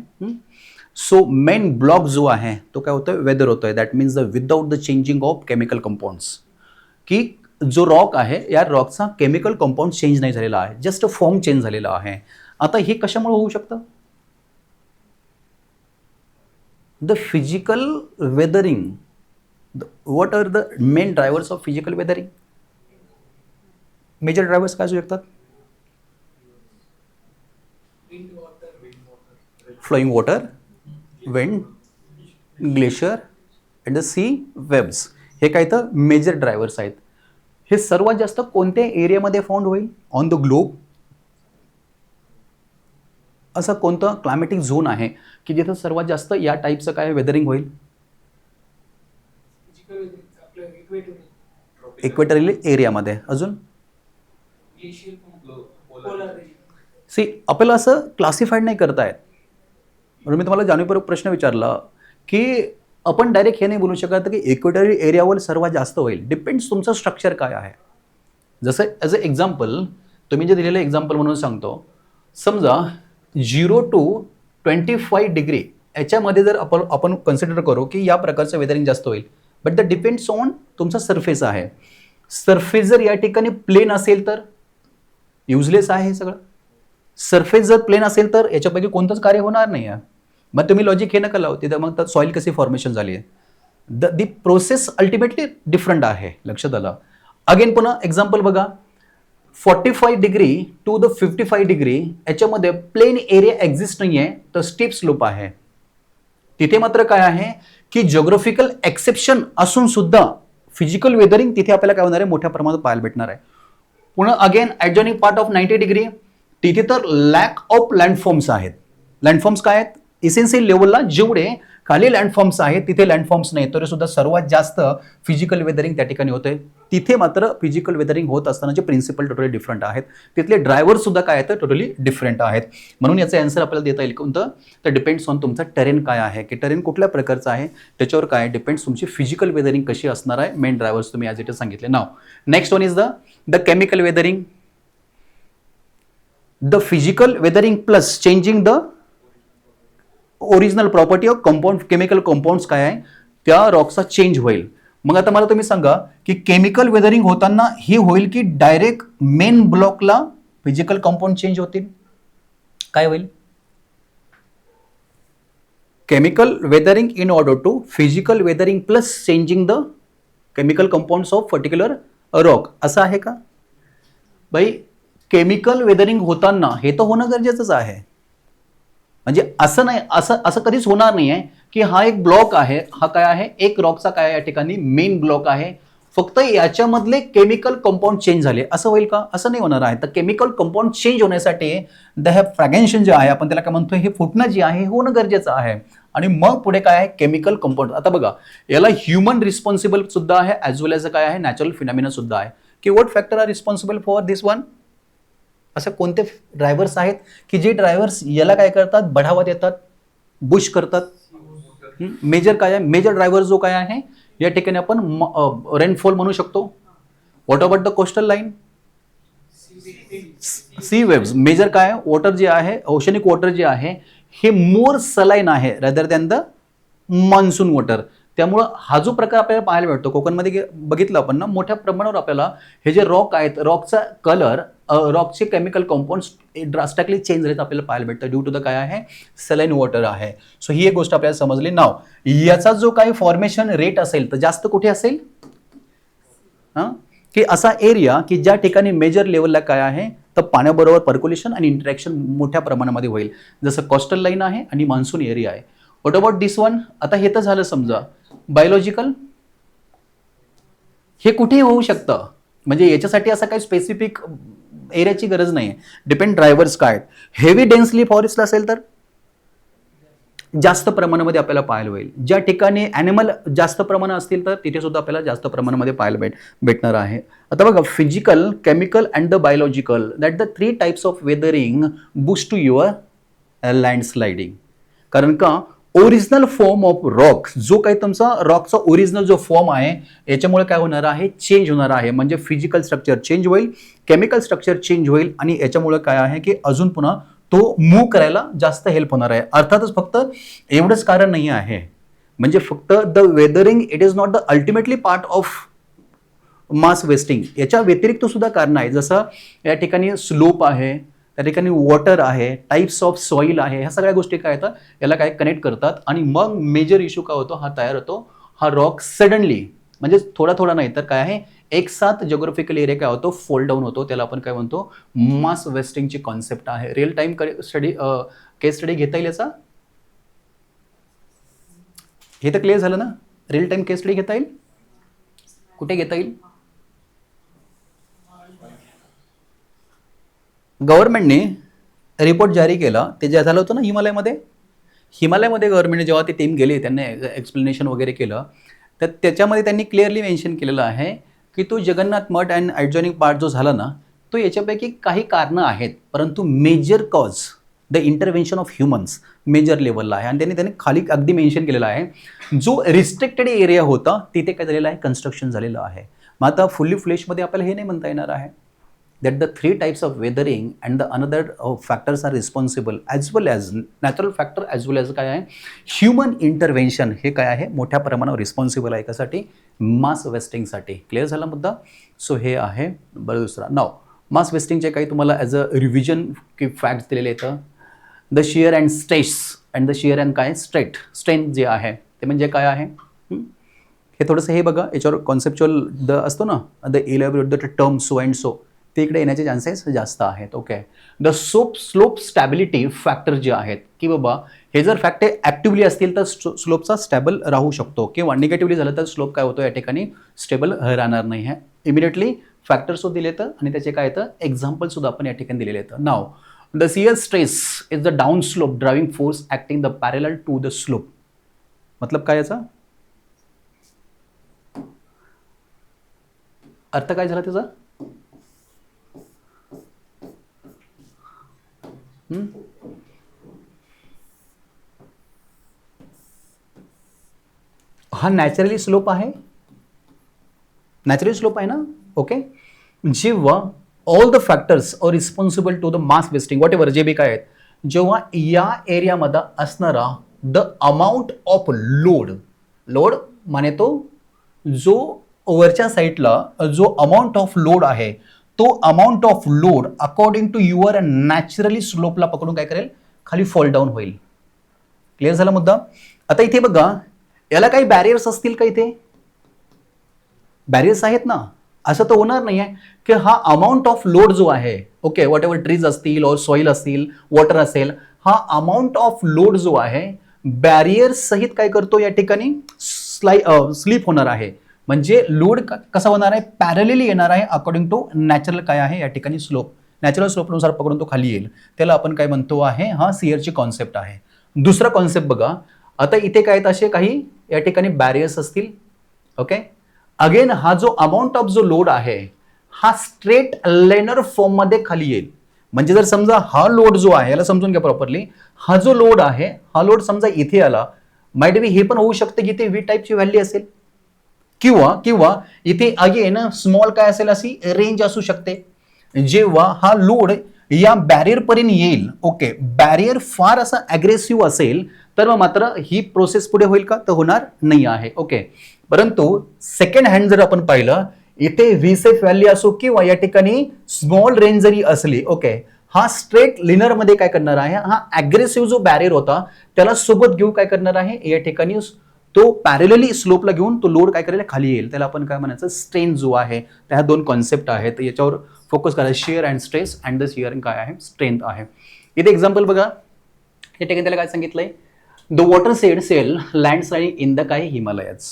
सो मेन ब्लॉक जो आहे तो काय होतोय, वेदर होतोय. That means the without the changing of chemical compounds, की जो रॉक आहे या रॉकचा केमिकल कंपाऊंड चेंज नाही झालेला आहे, जस्ट फॉर्म चेंज झालेला आहे. आता हे कशामुळे होऊ शकतं, the physical weathering. What are the main drivers of physical weathering? Major drivers काय असू शकतात? Flowing water, wind, glacier and the sea waves, हे काय तर मेजर ड्रायव्हर्स आहेत. हे सर्वात जास्त कोणत्या एरियामध्ये फाउंड होईल ऑन द ग्लोब? असं कोणतं क्लायमॅटिक झोन आहे की जिथं सर्वात जास्त या टाईपचं काय वेदरिंग होईल? इक्वेटोरियल एरियामध्ये. अजून सी आपल्याला असं क्लासिफाईड नाही करतायत. म्हणून मी तुम्हाला जाणीवपूर्वक प्रश्न विचारला की आपण डायरेक्ट हे नाही बोलू शकत की इक्वेटोरियल एरियावर सर्वात जास्त होईल. डिपेंड्स तुमचं स्ट्रक्चर काय आहे. जसं ॲज अ एक्झाम्पल तुम्ही जे दिलेलं एक्झाम्पल म्हणून सांगतो, समजा 0 to 25 डिग्री याच्यामध्ये जर आपण कन्सिडर करू की या प्रकारचं वेदरिंग जास्त होईल, बट द डिपेंड्स ऑन तुमचा सरफेस आहे. सरफेस जर या ठिकाणी प्लेन असेल तर युजलेस आहे हे सगळं. सरफेस जर प्लेन असेल तर याच्यापैकी कोणतंच कार्य होणार नाही आहे. मग तुम्ही लॉजिक हे नका लावू, तिथं मग सॉईल कशी फॉर्मेशन झाली आहे. दी प्रोसेस अल्टिमेटली डिफरंट आहे. लक्षात आलं. अगेन पुन्हा एक्झाम्पल बघा, 45 डिग्री टू द 55 डिग्री याच्यामध्ये प्लेन एरिया एक्झिस्ट नाही आहे, तर स्टीप स्लोप आहे. तिथे मात्र काय आहे की जिओग्राफिकल एक्सेप्शन असून सुद्धा फिजिकल वेदरिंग तिथे आपल्याला काय होणार आहे, मोठ्या प्रमाणात पाहायला भेटणार आहे. पुन्हा अगेन ॲडजॉइनिंग पार्ट ऑफ 90 डिग्री तिथे तर लॅक ऑफ लँडफॉर्म्स आहेत. लँडफॉर्म्स काय आहेत, इसेन्शियल लेवलला जेवढे खाली लँडफॉर्म्स आहेत तिथे लँडफॉर्म्स नाही, तरी सुद्धा सर्वात जास्त फिजिकल वेदरिंग त्या ठिकाणी होते. तिथे मात्र फिजिकल वेदरिंग होत असतानाचे प्रिन्सिपल टोटली डिफरंट आहेत. तिथले ड्रायव्हर सुद्धा काय आहेत टोटली डिफरंट आहेत. म्हणून याचं आन्सर आपल्याला देता येईल कोणतं, तर डिपेंड्स ऑन तुमचा टेरेन काय आहे, की टेरेन कुठल्या प्रकारचं आहे त्याच्यावर काय डिपेंड्स तुमची फिजिकल वेदरिंग कशी असणार आहे. मेन ड्रायव्हर्स तुम्ही ॲज इट इज सांगितले. Now next one is the chemical weathering. The physical weathering plus changing the original property of compound, chemical compounds काय आहे त्या रॉकचा चेंज होईल. मग आता मला तुम्ही सांगा की केमिकल वेदरिंग होताना हे होईल की डायरेक्ट मेन ब्लॉकला फिजिकल कंपाऊंड चेंज होतील, काय होईल? Chemical weathering in order to physical weathering plus changing the chemical compounds of particular rock, असं आहे का भाई? केमिकल वेदरिंग होताना हे तर होणं गरजेचंच आहे. म्हणजे असं नाही, असं कधीच होणार नाही आहे की हा एक ब्लॉक आहे, हा काय आहे एक रॉकचा काय या ठिकाणी मेन ब्लॉक आहे, फक्त याच्यामधले केमिकल कंपाऊंड चेंज झाले असं होईल का? असं नाही होणार आहे. तर केमिकल कंपाऊंड चेंज होण्यासाठी द हे फ्रॅगेन्शन जे आहे आपण त्याला काय म्हणतोय, हे फुटणं जे आहे हे होणं गरजेचं आहे. आणि मग पुढे काय आहे केमिकल कंपाऊंड. आता बघा याला ह्युमन रिस्पॉन्सिबल सुद्धा आहे ॲज वेल एज काय आहे नॅचरल फिनॉमिना सुद्धा आहे. की what factor are responsible for this one? असे कोणते ड्रायव्हर्स आहेत की जे ड्रायव्हर्स याला काय करतात बढावा देतात, बुश करतात? मेजर काय आहे, मेजर ड्रायव्हर जो काय आहे या ठिकाणी आपण रेनफॉल म्हणू शकतो. What about the coastal line? Sea waves. Major काय आहे वॉटर जे आहे ओशनिक वॉटर जे आहे हे मोर सलाईन आहे rather than the monsoon water. त्यामुळं हा जो प्रकार आपल्याला पाहायला भेटतो कोकणमध्ये बघितलं आपण ना, मोठ्या प्रमाणावर आपल्याला हे जे रॉक आहेत रॉकचा कलर, रॉकचे केमिकल कंपाऊंड्स ड्रास्टिकली चेंज झालेत आपल्याला पाहायला भेटतं ड्यू टू द काय आहे सलाईन वॉटर आहे. सो ही एक गोष्ट आपल्याला समजली. नाव याचा जो काही फॉर्मेशन रेट असेल तर जास्त कुठे असेल, की असा एरिया की ज्या ठिकाणी मेजर लेवलला काय आहे तर पाण्याबरोबर पर्क्युलेशन आणि इंटरॅक्शन मोठ्या प्रमाणामध्ये होईल, जसं कोस्टल लाईन आहे आणि मान्सून एरिया आहे. What about this one? आता हे तर झालं समजा बायोलॉजिकल. हे कुठेही होऊ शकतं, म्हणजे याच्यासाठी असं काही स्पेसिफिक एरियाची गरज नाही आहे. डिपेंड ड्रायव्हर्स काय आहेत. हेवी डेन्सली फॉरेस्ट असेल तर जास्त प्रमाणामध्ये आपल्याला पाहायला होईल. ज्या ठिकाणी ॲनिमल जास्त प्रमाणात असतील तर तिथे सुद्धा आपल्याला जास्त प्रमाणामध्ये पाहायला भेटणार आहे. आता बघा physical, chemical and the biological that the 3 types of weathering boost to your landsliding. कारण का ओरिजिनल फॉर्म ऑफ रॉक, जो काही तुमचा रॉकचा ओरिजिनल जो फॉर्म आहे याच्यामुळे काय होणार आहे चेंज होणार आहे. म्हणजे फिजिकल स्ट्रक्चर चेंज होईल, केमिकल स्ट्रक्चर चेंज होईल आणि याच्यामुळे काय आहे की अजून पुन्हा तो मूव्ह करायला जास्त हेल्प होणार आहे. अर्थातच फक्त एवढंच कारण नाही आहे, म्हणजे फक्त the weathering it is not the ultimately part of mass wasting. याच्या व्यतिरिक्त सुद्धा कारण आहे, जसं या ठिकाणी स्लोप आहे, त्या ठिकाणी वॉटर आहे, टाइप्स ऑफ सॉईल आहे, ह्या सगळ्या गोष्टी काय येतात याला काय कनेक्ट करतात आणि मग मेजर इश्यू काय होतो हा तयार होतो. हा रॉक सडनली म्हणजे थोडा थोडा नाही तर काय आहे एक साथ ज्योग्राफिकल एरिया काय होतो फोल्ड डाऊन होतो. त्याला आपण काय म्हणतो मास वेस्टिंगची कॉन्सेप्ट आहे. रिअल टाइम स्टडी केस स्टडी घेता येईल याचा? हे तर क्लिअर झालं ना. रिअल टाइम केस स्टडी घेता येईल, कुठे घेता येईल? गव्हर्नमेंटने रिपोर्ट जारी केला ते जे झालं होतं ना हिमालयामध्ये गव्हर्नमेंटने जेव्हा ते टीम गेली त्यांनी एक्सप्लेनेशन वगैरे केलं तर त्याच्यामध्ये त्यांनी क्लिअरली मेन्शन केलेलं आहे की तो Jagannath Math and adjoining part जो झाला ना तो याच्यापैकी काही कारणं आहेत, परंतु major cause the intervention of humans major लेवलला आहे. आणि त्यांनी खाली अगदी मेन्शन केलेलं आहे जो रिस्ट्रिक्टेड एरिया होता तिथे काय झालेलं आहे कन्स्ट्रक्शन झालेलं आहे. मग आता फुल्ली फ्लेशमध्ये आपल्याला हे नाही म्हणता येणार आहे that the 3 types of weathering and the another factors are responsible as well as natural factor as well as काय आहे ह्युमन इंटरव्हेन्शन हे काय आहे मोठ्या प्रमाणावर रिस्पॉन्सिबल आहे कशासाठी मास वेस्टिंगसाठी. क्लिअर झाला मुद्दा. सो हे आहे बरं. दुसरा नाव मास वेस्टिंगचे काही तुम्हाला ॲज अ रिव्हिजन की फॅक्ट्स दिलेले आहेत. The shear and stress and the shear and काय स्ट्रेंथ जे आहे ते म्हणजे काय आहे हे थोडंसं हे बघा याच्यावर कॉन्सेप्च्युअल द असतो ना the elaborate the term so and so ते इकडे येण्याचे चान्सेस जास्त आहेत. Okay. The slope stability factor जे आहेत की बाबा हे जर फॅक्टर ॲक्टिव्हली असतील तर स्लोपचा स्टॅबल राहू शकतो किंवा निगेटिव्हली झालं तर स्लोप काय होतो या ठिकाणी स्टेबल राहणार नाही आहे. इमिडिएटली फॅक्टर्स दिले तर आणि त्याचे काय येतं एक्झाम्पल सुद्धा आपण या ठिकाणी दिलेले येतं. Now the shear stress is the down slope driving force acting the parallel to the slope. मतलब काय याचा अर्थ काय झाला त्याचा? हा नॅचरली स्लोप आहे, नॅचरली स्लोप आहे ना. ओके, जेव्हा all the factors are responsible to the mass wasting whatever जे बी काय आहेत, जेव्हा या एरियामध्ये असणारा the amount of load, load माने तो जो वरच्या साईडला जो अमाऊंट ऑफ लोड आहे तो amount of load according to your naturally स्लोपला पकडून काय करेल, खाली फॉल डाऊन होईल. क्लिअर झाला मुद्दा. आता इथे बघा, याला काही बॅरियर्स असतील का? इथे बॅरियर्स आहेत ना. असं तर होणार नाही आहे की हा अमाऊंट ऑफ लोड जो आहे, ओके, वॉट एव्हर ट्रीज असतील और सॉइल असतील, वॉटर असेल, हा अमाऊंट ऑफ लोड जो आहे बॅरियर सहित काय करतो या ठिकाणी स्लीप होणार आहे. म्हणजे लोड कसा होणार आहे, पॅरलली येणार आहे अकॉर्डिंग टू नॅचरल काय आहे या ठिकाणी स्लोप. नॅचरल स्लोपनुसार पकडून तो खाली येईल, त्याला आपण काय म्हणतो आहे, हा सियरची कॉन्सेप्ट आहे. दुसरा कॉन्सेप्ट बघा, आता इथे काय असे काही या ठिकाणी बॅरियर्स असतील. ओके, अगेन हा जो अमाऊंट ऑफ जो लोड आहे हा स्ट्रेट लेनर फॉर्म मध्ये खाली येईल. म्हणजे जर समजा हा लोड जो आहे, याला समजून घ्या प्रॉपरली, हा जो लोड आहे हा लोड समजा इथे आला, माइट बी हे पण होऊ शकते की इथे व्ही टाईपची व्हॅल्यू असेल, किंवा इथे अगेन स्मॉल काय असेल अशी रेंज असू शकते. जेव्हा हा लोड या बॅरियर पर्यंत येईल, ओके, बॅरियर फार असा अग्रेसिव्ह असेल तर मग मात्र ही प्रोसेस पुढे होईल का? तर होणार नाही आहे. ओके, परंतु सेकंड हँड जर आपण पाहिलं, इथे व्ही सेफ व्हॅल्यू असो किंवा या ठिकाणी स्मॉल रेंज जरी असली, ओके, हा स्ट्रेट लिनर मध्ये काय करणार आहे, हा अग्रेसिव्ह जो बॅरियर होता त्याला सोबत घेऊन काय करणार आहे, या ठिकाणी तो पॅरेलली स्लोपला घेऊन तो लोड काय करेल, खाली येईल. त्याला आपण काय म्हणायचं, स्ट्रेन जो आहे. त्या दोन कॉन्सेप्ट आहेत, याच्यावर फोकस करा. Shear and stress and the shear काय आहे, स्ट्रेंथ आहे. इथे एक्झाम्पल बघा, या ठिकाणी त्याला काय सांगितलंय, the watershed landsliding in the काय हिमालयाज.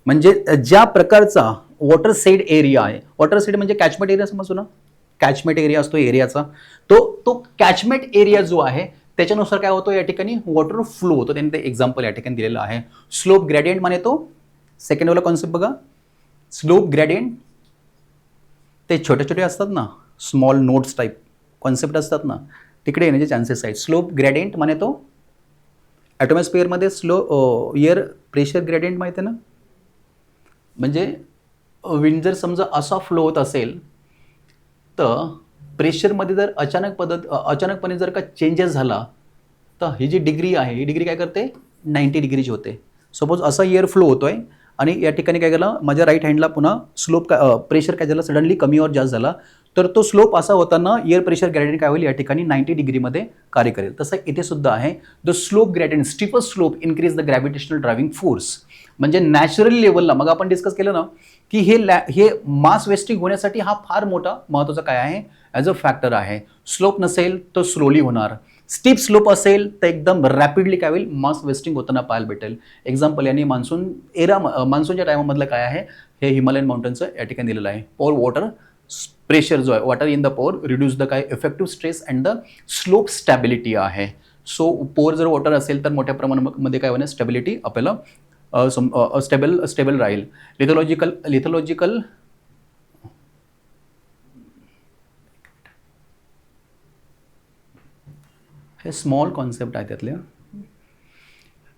म्हणजे ज्या प्रकारचा वॉटर सेड एरिया आहे, वॉटर सेड म्हणजे कॅचमेंट एरिया समजतो ना, कॅचमेंट एरिया असतो एरियाचा, तो कॅचमेंट एरिया जो आहे त्याच्यानुसार काय होतो, या ठिकाणी वॉटर फ्लो होतो. त्यांनी ते एक्झाम्पल या ठिकाणी दिलेलं आहे. स्लोप ग्रेडियंट माने तो सेकंड वाला कॉन्सेप्ट बघा, स्लोप ग्रेडियंट ते छोटे छोटे असतात ना, स्मॉल नोट्स टाईप कॉन्सेप्ट असतात ना, तिकडे येण्याचे चान्सेस आहेत. स्लोप ग्रेडियंट माने तो ॲटॉमॉस्फिअरमध्ये एअर प्रेशर ग्रेडियंट माहिती आहे ना, म्हणजे विंड जर समजा असा फ्लो होत असेल तर प्रेशरमध्ये जर अचानकपणे जर का चेंजेस झाला तर ही जी डिग्री आहे, ही डिग्री काय करते, 90 डिग्रीची होते. सपोज असा एअर फ्लो होतोय आणि या ठिकाणी काय केलं, माझ्या राईट हँडला पुन्हा स्लोप प्रेशर काय झालं, सडनली कमी और जास्त झाला, तर तो स्लोप असा होताना एअर प्रेशर ग्रेडियंट काय होईल, या ठिकाणी 90 डिग्रीमध्ये कार्य करेल. तसं इथे सुद्धा आहे, the slope gradient steeper slope increase the gravitational driving force. म्हणजे नॅचरल लेवलला मग आपण डिस्कस केलं ना की हे मास वेस्टिंग होण्यासाठी हा फार मोठा महत्त्वाचा काय आहे, ॲज अ फॅक्टर आहे. स्लोप नसेल तर स्लोली होणार, स्टीप स्लोप असेल तर एकदम रॅपिडली काय होईल, मास वेस्टिंग होताना पाहायला भेटेल. एक्झाम्पल यांनी मान्सूनच्या टायमामधलं काय आहे, हे हिमालयन माउंटनचं या ठिकाणी दिलेलं आहे. पोर वॉटर प्रेशर जो आहे, वॉटर इन द पोर रिड्यूस द काय effective stress and the slope stability आहे. सो पोर जर वॉटर असेल तर मोठ्या प्रमाणामध्ये काय होणार, स्टॅबिलिटी आपल्याला स्टेबल राहील. लिथोलॉजिकल हे स्मॉल कॉन्सेप्ट आहे त्यातले.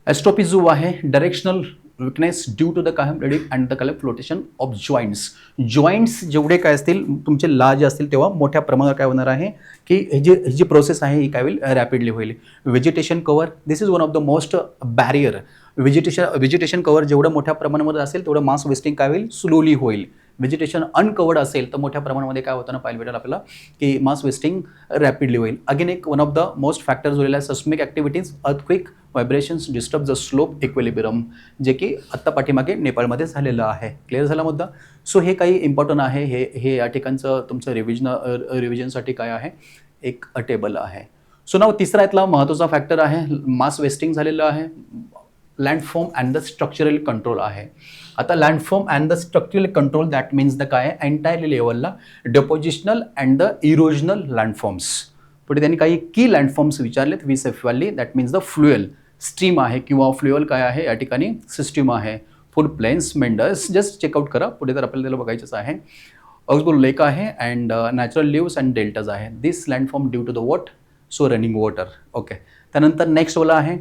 एस्ट्रोपी जो आहे, directional weakness due to the काय and the colour flotation of joints जेवढे काय असतील तुमचे लार्ज असतील तेव्हा मोठ्या प्रमाणात काय होणार आहे की ही जी प्रोसेस आहे ही काय होईल, रॅपिडली होईल. Vegetation cover, this is one of the most barrier. Vegetation cover जेवढं मोठ्या प्रमाणामध्ये असेल तेवढं मास वेस्टिंग काय होईल, स्लोली होईल. व्हेजिटेशन अनकवर्ड असेल तर मोठ्या प्रमाणामध्ये काय होताना पाहायला भेटेल आपल्याला की मास वेस्टिंग रॅपिडली होईल. अगेन एक one of the most factor झालेला आहे seismic activities, earthquake, vibrations disturb the slope equilibrium, जे की आत्ता पाठीमागे नेपाळमध्ये झालेलं आहे. क्लिअर झाला मुद्दा. सो हे काही इम्पॉर्टंट आहे, हे या ठिकाणचं तुमचं रिव्हिजनसाठी काय आहे, एक टेबल आहे. सो नाव तिसरा यातला महत्त्वाचा फॅक्टर आहे, मास वेस्टिंग झालेलं आहे, landform and the structural control आहे. आता landform and the structural control that means the काय आहे, एंटायरली लेवलला depositional and the erosional landforms. पुढे त्यांनी काही की लँडफॉर्म्स विचारलेत, V shaped valley that means the fluvial, stream आहे किंवा फ्ल्युअल काय आहे या ठिकाणी सिस्टीम आहे. Flood plains, meanders, just check out करा. पुढे तर आपल्याला त्याला बघायचंच आहे. ऑक्सबोर्ग लेक आहे and natural levees and deltas आहे. This landform due to the what, so running water. Okay, त्यानंतर नेक्स्ट वाला आहे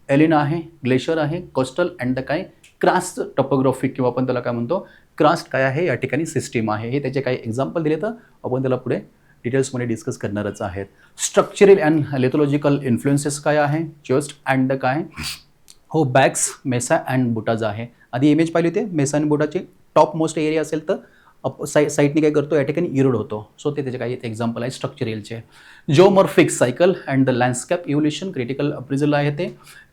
एलिना आहे, ग्लेशियर आहे, कोस्टल अँड द काय क्रास्ट टॉपोग्राफिक किंवा आपण त्याला काय म्हणतो क्रास्ट काय आहे या ठिकाणी सिस्टीम आहे. हे त्याचे काही एक्झाम्पल दिले तर आपण त्याला पुढे डिटेल्समध्ये डिस्कस करणारच आहेत. स्ट्रक्चरल अँड लेथोलॉजिकल इन्फ्लुएन्सेस काय आहे, चेस्ट अँड द काय हो बॅग्स, मेसा अँड बुटाज आहे. आधी इमेज पाहिली होते मेसा आणि बुटाची टॉप मोस्ट एरिया असेल तर साईडने काय करतो या ठिकाणी इरोड होतो. सो ते त्याचे काही एक्झाम्पल आहे स्ट्रक्चरलचे. Geomorphic cycle and the landscape evolution critical appraisal आहे ते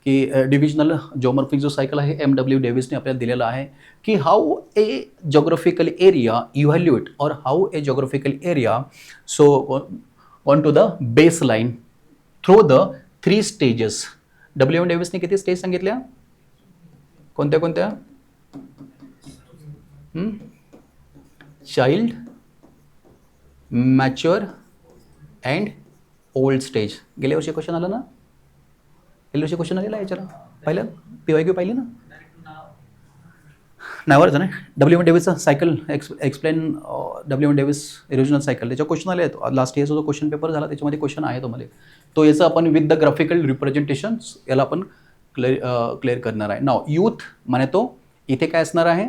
की डिव्हिजनल जिओमॉर्फिक जो सायकल आहे MW डेव्हिसने आपल्याला दिलेला आहे की how a geographical area evaluate और how a geographical area so on to the base line through the 3 stages. W डेव्हिसने किती स्टेज सांगितल्या, कोणत्या कोणत्या? Child, mature and old stage. गेल्या वर्षी क्वेश्चन आला ना, गेल्या वर्षी क्वेश्चन आलेला याच्याला पाहिलं, PYQ पाहिली ना, नावावरच ना. W डेव्हिसचा cycle explain W Davis erosional cycle, त्याच्या क्वेश्चन आले आहेत. लास्ट इयरचा जो क्वेश्चन पेपर झाला त्याच्यामध्ये क्वेश्चन आहे तुम्हाला तो. याचं आपण विथ द ग्राफिकल रिप्रेझेंटेशन्स याला आपण क्लिअर करणार आहे. नाव यूथ म्हणे तो इथे काय असणार आहे,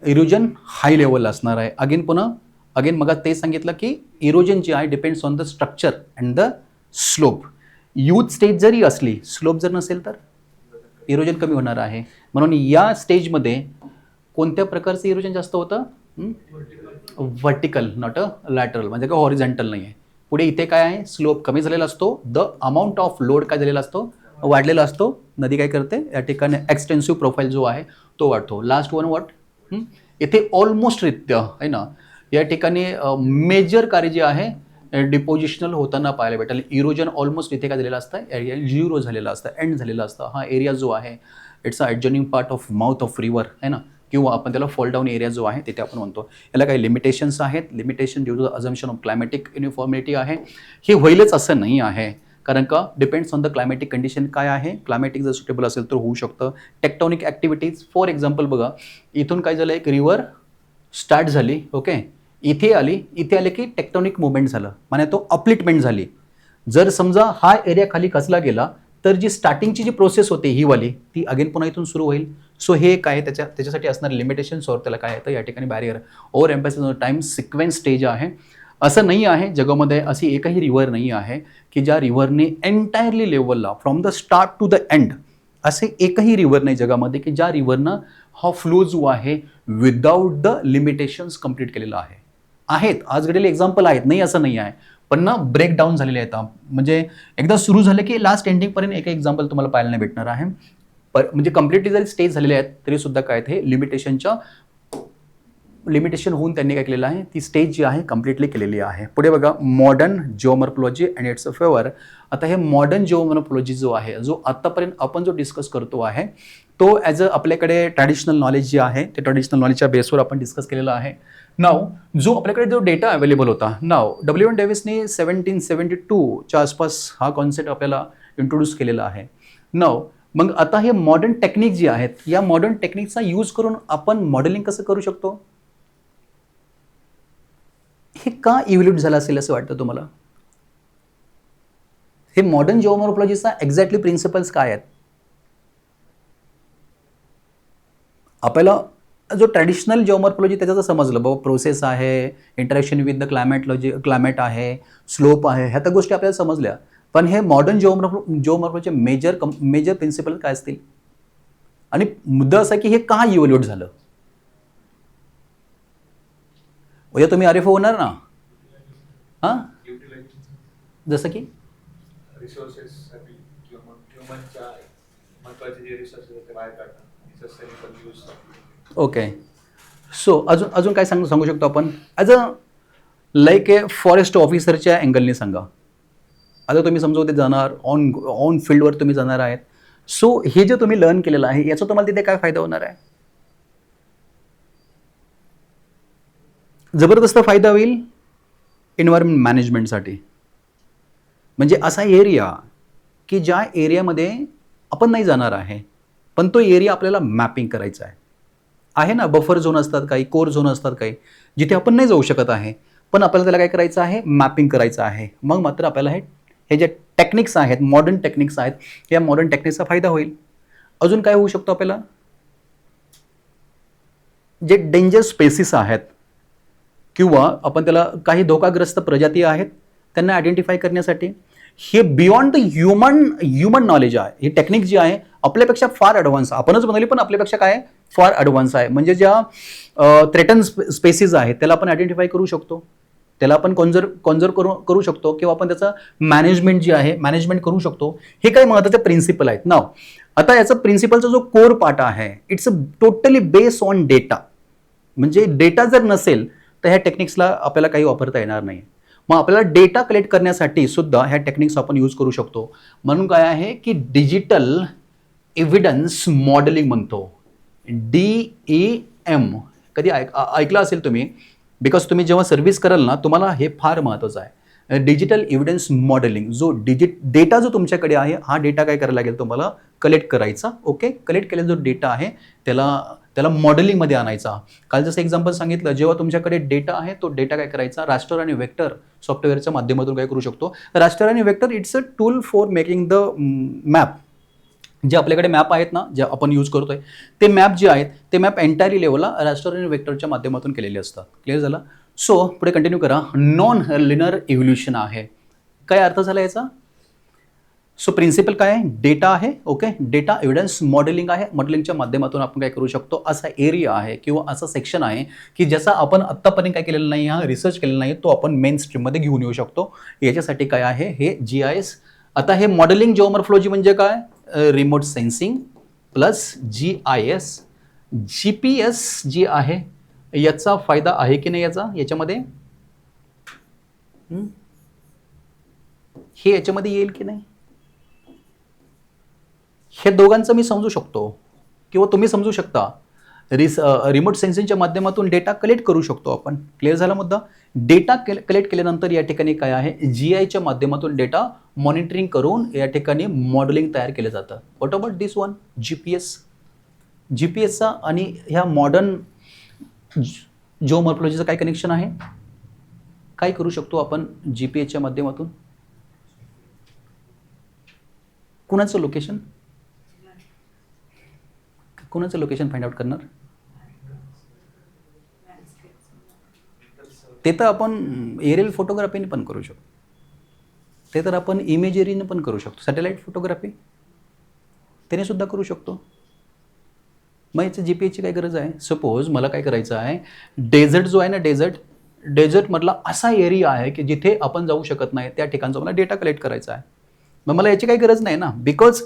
इरोजन हाय लेवलला असणार आहे. अगेन मग ते सांगितलं की इरोजन जे आहे depends on the structure and the slope. Youth stage जरी असली, स्लोप जर नसेल तर इरोजन कमी होणार आहे. म्हणून या स्टेजमध्ये कोणत्या प्रकारचं इरोजन जास्त होतं, व्हर्टिकल नॉट अ लॅटरल, म्हणजे काय हॉरिझॉन्टल नाही आहे. पुढे इथे काय आहे, स्लोप कमी झालेला असतो, द अमाऊंट ऑफ लोड काय झालेला असतो, वाढलेला असतो. नदी काय करते या ठिकाणी एक्सटेन्सिव्ह प्रोफाईल जो आहे तो वाढतो. लास्ट वन वॉट, इथे ऑलमोस्ट रित्य आहे ना या ठिकाणी मेजर कार्य जे आहे डिपोजिशनल होताना पाहायला भेटेल. इरोजन ऑलमोस्ट इथे काय झालेलं असतं, एरिया झिरो झालेला असतं, एंड झालेला असतं. हा एरिया जो आहे it's a adjoining part of mouth of river आहे ना, किंवा आपण त्याला फॉल डाऊन एरिया जो आहे तिथे आपण म्हणतो. याला काही लिमिटेशन्स आहेत. Limitation due to the assumption of climatic uniformity आहे. हे होईलच असं नाही आहे, कारण का depends on the climatic condition काय आहे. क्लायमॅटिक जर सुटेबल असेल तर होऊ शकतं. टेक्टॉनिक ॲक्टिव्हिटीज फॉर एक्झाम्पल बघा, इथून काय झालं, एक रिव्हर स्टार्ट झाली, ओके, इथे आले की टेक्टॉनिक मुवमेंट झालं, म्हणजे तो अपलिटमेंट झाली. जर समजा हा एरिया खाली खचला गेला तर जी स्टार्टिंगची जी प्रोसेस होते ही वाली ती अगेन पुन्हा इथून सुरू होईल. सो हे काय त्याच्यासाठी असणारे लिमिटेशन्स और त्याला काय येतं या ठिकाणी barrier over एम्फॅसिस time sequence stage आहे. असं नाही आहे जगामध्ये अशी एकही रिव्हर नाही आहे की ज्या रिव्हरने एंटायरली लेवलला from the start to the end, असे एकही रिव्हर नाही जगामध्ये की ज्या रिव्हरनं हा फ्लो जो आहे विदाऊट द लिमिटेशन्स कंप्लीट केलेला आहे. आहेत आज घडलेले एक्झाम्पल आहेत, नाही असं नाही आहे, पण ना ब्रेकडाऊन झालेले आहेत. म्हणजे एकदा सुरू झालं की लास्ट एंडिंगपर्यंत एक एक्झाम्पल तुम्हाला पाहायला नाही भेटणार आहे. म्हणजे कम्प्लिटली जरी स्टेज झालेले आहेत तरी सुद्धा काय हे लिमिटेशन होऊन त्यांनी काय केलेलं आहे, ती स्टेज जी आहे कम्प्लिटली केलेली आहे. पुढे बघा modern geomorphology and it's a favour. आता हे मॉडर्न जिओमॉर्फॉलॉजी जो आहे, जो आत्तापर्यंत आपण जो डिस्कस करतो आहे तो ॲज अ आपल्याकडे ट्रॅडिशनल नॉलेज जे आहे ते ट्रॅडिशनल नॉलेजच्या बेसवर आपण डिस्कस केलेला आहे. नाव जो आपल्याकडे जो डेटा अवेलेबल होता, नाव W डेव्हिसने 1772च्या आसपास हा कॉन्सेप्ट आपल्याला इंट्रोड्यूस केलेला आहे. नाव मग आता हे मॉडर्न टेक्निक जी आहेत, या मॉडर्न टेक्निकचा यूज करून आपण मॉडेलिंग कसं करू शकतो, हे का इव्हल्यूट झालं असेल असं वाटतं तुम्हाला? हे मॉडर्न जिओमॉर्फॉलॉजीचा एक्झॅक्टली प्रिन्सिपल्स काय आहेत? आपल्याला जो ट्रॅडिशनल जिओमॉर्फॉलॉजी त्याचं समजलं बाबा, प्रोसेस आहे, इंटरॅक्शन विथ द क्लायमेट आहे, स्लोप आहे, ह्या त्या गोष्टी आपल्याला समजल्या. पण हे मॉडर्न जिओमॉर्फॉलॉजीचे मेजर प्रिन्सिपल काय असतील, आणि मुद्दा असा की हे का इव्हल्यूट झालं? उद्या तुम्ही RFO होणार ना, हां, जसं की रिसोर्सेस किंवा ह्युमनच्या महत्त्वाचे जे रिसोर्सेस आहेत ते बाहेर काढणं, सस्टेनेबल यूज. ओके, सो अजून काय सांगू शकतो आपण as a like a forest ऑफिसरच्या अँगलने सांगा. आता तुम्ही समजा ते जाणार ऑन फील्डवर तुम्ही जाणार आहेत. सो हे जे तुम्ही लर्न केलेलं आहे याचा तुम्हाला तिथे काय फायदा होणार आहे? जबरदस्त फायदा होईल एन्व्हायरमेंट मॅनेजमेंटसाठी. म्हणजे असा एरिया की ज्या एरियामध्ये आपण नाही जाणार आहे, पण तो एरिया आपल्याला मॅपिंग करायचा आहे ना. बफर झोन असतात काही, कोर झोन असतात काही, जिथे आपण नाही जाऊ शकत आहे, पण आपल्याला त्याला काय करायचं आहे, मॅपिंग करायचं आहे. मग मात्र आपल्याला हे जे टेक्निक्स आहेत, मॉडर्न टेक्निक्स आहेत, या मॉडर्न टेक्निक्सचा फायदा होईल. अजून काय होऊ शकतो आपल्याला, जे डेंजर स्पेसिस आहेत किंवा आपण त्याला काही धोकाग्रस्त प्रजाती आहेत त्यांना आयडेंटिफाय करण्यासाठी हे बियॉन्ड द ह्युमन नॉलेज आहे. ही टेक्निक जी आहे आपल्यापेक्षा फार ॲडव्हान्स, आपणच बनवली पण आपल्यापेक्षा काय फार ॲडव्हान्स आहे. म्हणजे ज्या थ्रेटन स्पेसिस आहेत त्याला आपण आयडेंटिफाय करू शकतो, त्याला आपण कॉन्झर्व करू शकतो किंवा आपण त्याचं मॅनेजमेंट जी आहे मॅनेजमेंट करू शकतो. हे काही महत्त्वाचे प्रिन्सिपल आहेत ना. आता याचा प्रिन्सिपलचा जो कोर पार्ट आहे it's totally based on data. म्हणजे डेटा जर नसेल तर ह्या टेक्निक्सला आपल्याला काही वापरता येणार नाही. मग आपल्याला डेटा कलेक्ट करण्यासाठी सुद्धा ह्या टेक्निक्स आपण यूज करू शकतो. म्हणून काय आहे की डिजिटल एव्हिडन्स मॉडेलिंग म्हणतो, DEM. कधी ऐकलं असेल तुम्ही, बिकॉज तुम्ही जेव्हा सर्व्हिस कराल ना तुम्हाला हे फार महत्त्वाचं आहे. डिजिटल एव्हिडन्स मॉडेलिंग, जो डेटा जो तुमच्याकडे आहे हा डेटा काय करायला लागेल तुम्हाला, कलेक्ट करायचा. ओके, कलेक्ट केलेला जो डेटा आहे त्याला मॉडेलिंगमध्ये आणायचा. काल जसं एक्झाम्पल सांगितलं, जेव्हा तुमच्याकडे डेटा आहे तो डेटा काय करायचा, रास्टर आणि वेक्टर सॉफ्टवेअरच्या माध्यमातून काय करू शकतो. रास्टर आणि vector it's a tool for making the map. जे आपल्याकडे मॅप आहेत ना, जे आपण यूज करतोय ते मॅप जे आहेत ते मॅप एंटायरली लेवलला रास्टर आणि वेक्टरच्या माध्यमातून केलेले असतात. क्लिअर झालं. सो पुढे कंटिन्यू करा. नॉन लिनिअर इव्होल्युशन आहे. काय अर्थ झाला याचा. सो प्रिन्सिपल काय आहे, डेटा आहे. ओके, डेटा एव्हिडन्स मॉडेलिंग आहे. मॉडेलिंगच्या माध्यमातून आपण काय करू शकतो, असा एरिया आहे किंवा असा सेक्शन आहे की ज्याचा आपण आत्तापर्यंत काय केलेलं नाही, हा रिसर्च केलेला नाही, तो आपण मेन स्ट्रीममध्ये घेऊन येऊ शकतो. याच्यासाठी काय आहे, हे GIS. आता हे मॉडेलिंग जिओमॉर्फोलॉजी म्हणजे काय, remote sensing plus GIS. GPS जी आहे याचा फायदा आहे की नाही याच्यामध्ये, हे याच्यामध्ये येईल की नाही, हे दोघांचं मी समजू शकतो किंवा तुम्ही समजू शकता. रिमोट सेन्सिंगच्या माध्यमातून डेटा कलेक्ट करू शकतो आपण. क्लिअर झाला मुद्दा. डेटा कलेक्ट केल्यानंतर या ठिकाणी काय आहे, GI माध्यमातून डेटा मॉनिटरिंग करून या ठिकाणी मॉडेलिंग तयार केलं जातं. व्हॉट अबाउट दिस वन, GPSचा आणि ह्या मॉडर्न जिओमॉर्फोलॉजीचं काय कनेक्शन आहे, काय करू शकतो आपण GPSच्या माध्यमातून. कुणाचं लोकेशन फाइंड आउट करणार, ते तर आपण एरियल फोटोग्राफीने पण करू शकतो, ते तर आपण इमेजरीने पण करू शकतो, सॅटेलाइट फोटोग्राफी त्याने सुद्धा करू शकतो. मग याचं GPSची काय गरज आहे. सपोज मला काय करायचं आहे, डेझर्ट जो आहे ना, डेझर्टमधला असा एरिया आहे की जिथे आपण जाऊ शकत नाही, त्या ठिकाणचा मला डेटा कलेक्ट करायचा आहे. मग मला याची काही गरज नाही ना, बिकॉज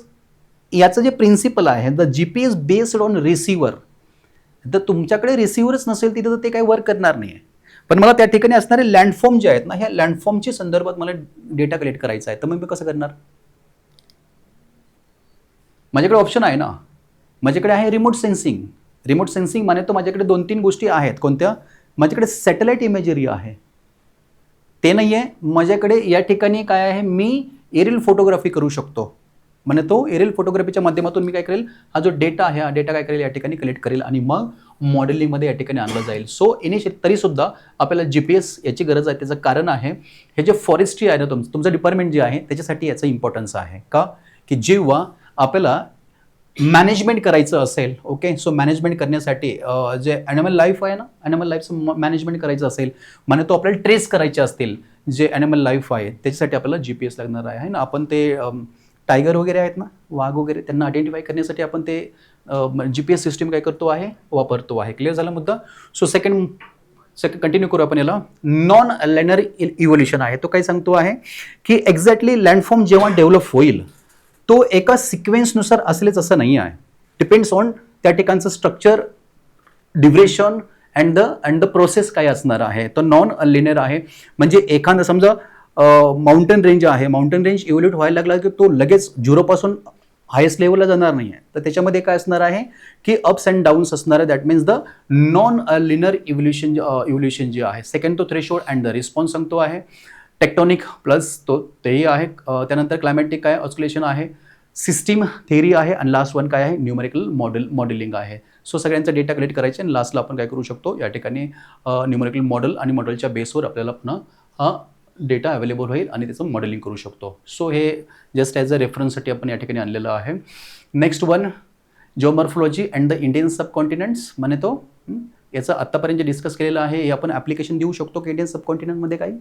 याचं जे प्रिन्सिपल आहे the GPS based on receiver. तर तुमच्याकडे रिसिव्हरच नसेल तिथे तर ते काही वर्क करणार नाही आहे. पण मला त्या ठिकाणी असणारे लँडफॉर्म जे आहेत ना, ह्या लँडफॉर्मच्या संदर्भात मला डेटा कलेक्ट करायचा आहे. तर मग मी कसं करणार, माझ्याकडे ऑप्शन आहे ना, माझ्याकडे आहे रिमोट सेन्सिंग माने तो माझ्याकडे 2-3 गोष्टी आहेत. कोणत्या, माझ्याकडे सॅटेलाइट इमेजरी आहे, ते नाही आहे माझ्याकडे. या ठिकाणी काय आहे, मी एरियल फोटोग्राफी करू शकतो. म्हणजे तो एरियल फोटोग्राफीच्या माध्यमातून मी काय करेल, हा जो डेटा आहे हा डेटा काय करेल या ठिकाणी कलेक्ट करेल आणि मग मॉडेलिंगमध्ये या ठिकाणी आणलं जाईल. सो तरीसुद्धा आपल्याला GPS याची गरज आहे. त्याचं कारण आहे, हे जे फॉरेस्ट्री आहे ना तुमचं डिपार्टमेंट जे आहे त्याच्यासाठी याचं इम्पॉर्टन्स आहे. का की जेव्हा आपल्याला मॅनेजमेंट करायचं असेल, ओके, सो मॅनेजमेंट करण्यासाठी जे ॲनिमल लाईफ आहे ना, ॲनिमल लाईफचं मॅनेजमेंट करायचं असेल, म्हणजे तो आपल्याला ट्रेस करायचे असतील जे ॲनिमल लाईफ आहे, त्याच्यासाठी आपल्याला GPS लागणार आहे ना. आपण ते टायगर वगैरे आहेत ना, वाघ वगैरे, त्यांना आयडेंटिफाय करण्यासाठी आपण ते GPS सिस्टीम काय करतो आहे, वापरतो आहे. क्लिअर झाला मुद्दा. सो सेकंड कंटिन्यू करू आपण याला. नॉन लिनिअर इव्होल्युशन आहे. तो काय सांगतो आहे की एक्झॅक्टली लँडफॉर्म जेव्हा डेव्हलप होईल तो एका सिक्वेन्सनुसार असलेच असं नाही आहे. डिपेंड्स ऑन त्या ठिकाणचं structure, duration and the process काय असणार आहे. तो नॉन लिनिअर आहे. म्हणजे एखादं समजा माउंटेन रेंज आहे, माउंटेन रेंज इव्होल्यूट व्हायला लागला की तो लगेच 0 पासून हायेस्ट लेवलला जाणार नाही आहे. तर त्याच्यामध्ये काय असणार आहे की अप्स अँड डाऊन्स असणार आहे. That means the non linear evolution जे आहे. सेकंड तो थ्रेशोल्ड अँड द रिस्पॉन्स सांगतो आहे. टेक्टॉनिक प्लस तेही आहे. त्यानंतर क्लायमॅटिक काय ऑस्किलेशन आहे, सिस्टीम थेअरी आहे आणि लास्ट वन काय आहे, न्यूमेरिकल मॉडेलिंग आहे. सो सगळ्यांचा डेटा कलेक्ट करायचे आणि लास्टला आपण काय करू शकतो या ठिकाणी न्यूमेरिकल मॉडेल आणि मॉडेलच्या बेसवर आपल्याला पुन्हा हा डेटा अवेलेबल होईल आणि त्याचं मॉडेलिंग करू शकतो. सो हे जस्ट ॲज अ रेफरन्ससाठी आपण या ठिकाणी आणलेलं आहे. Next one geomorphology and the Indian subcontinents म्हणे तो याचं आत्तापर्यंत जे डिस्कस केलेलं आहे हे आपण ॲप्लिकेशन देऊ शकतो की इंडियन सबकॉन्टिनेंटमध्ये काही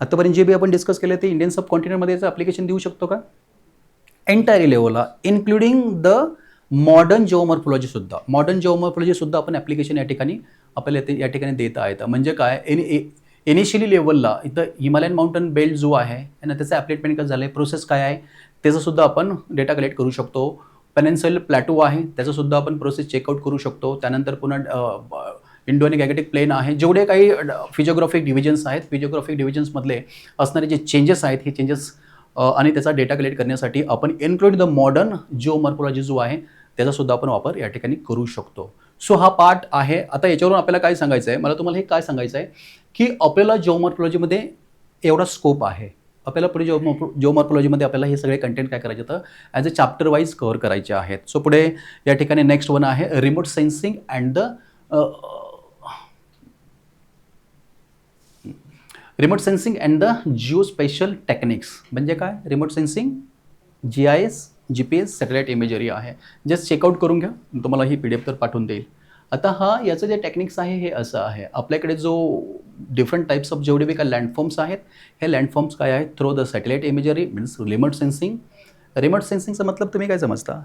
आत्तापर्यंत जे बी आपण डिस्कस केलं ते इंडियन सबकॉन्टिनेंटमध्ये याचं ॲप्लिकेशन देऊ शकतो का एंटायरी लेवलला इन्क्लुडिंग द मॉडर्न जिओमॉर्फॉलॉजी सुद्धा आपण ॲप्लिकेशन या ठिकाणी आपल्याला या ठिकाणी देता येतं. म्हणजे काय इनिशियली लेवलला इथं हिमालयन माउंटन बेल्ट जो आहे आणि त्याचं ॲप्लिटमेंट कसं झालं आहे, प्रोसेस काय आहे त्याचंसुद्धा आपण डेटा कलेक्ट करू शकतो. पेनिन्सुलर प्लॅटो आहे त्याचंसुद्धा आपण प्रोसेस चेकआउट करू शकतो. त्यानंतर पुन्हा इंडो आणि गॅगेटिक प्लेन आहे. जेवढे काही फिजिओग्राफिक डिव्हिजन्स आहेत, फिजिओग्राफिक डिव्हिजन्समधले असणारे जे चेंजेस आहेत हे चेंजेस आणि त्याचा डेटा कलेक्ट करण्यासाठी आपण इन्क्लूड द मॉडर्न जिओमॉर्फॉलॉजी जो आहे त्याचासुद्धा आपण वापर या ठिकाणी करू शकतो. सो हा पार्ट आहे. आता याच्यावरून आपल्याला काय सांगायचं आहे, मला तुम्हाला हे काय सांगायचं आहे की आपल्याला जिओमॉर्फॉलॉजीमध्ये एवढा स्कोप आहे. आपल्याला पुढे जिओमॉर्फॉलॉजीमध्ये आपल्याला हे सगळे कंटेंट काय करायचे तर as a chapter wise cover करायचे आहेत. सो पुढे या ठिकाणी नेक्स्ट वन आहे remote sensing and the remote sensing and the geospatial techniques. म्हणजे काय remote sensing, GIS, GPS, satellite imagery आहे. जस्ट चेकआउट करून घ्या, तुम्हाला ही PDF तर पाठवून देईल. आता याचं जे टेक्निक्स आहे हे असं आहे, आपल्याकडे जो डिफरंट टाईप्स ऑफ जेवढे बी काय लँडफॉर्म्स आहेत हे लँडफॉर्म्स काय आहेत through the satellite imagery means remote sensing. Remote सेन्सिंगचा मतलब तुम्ही काय समजता?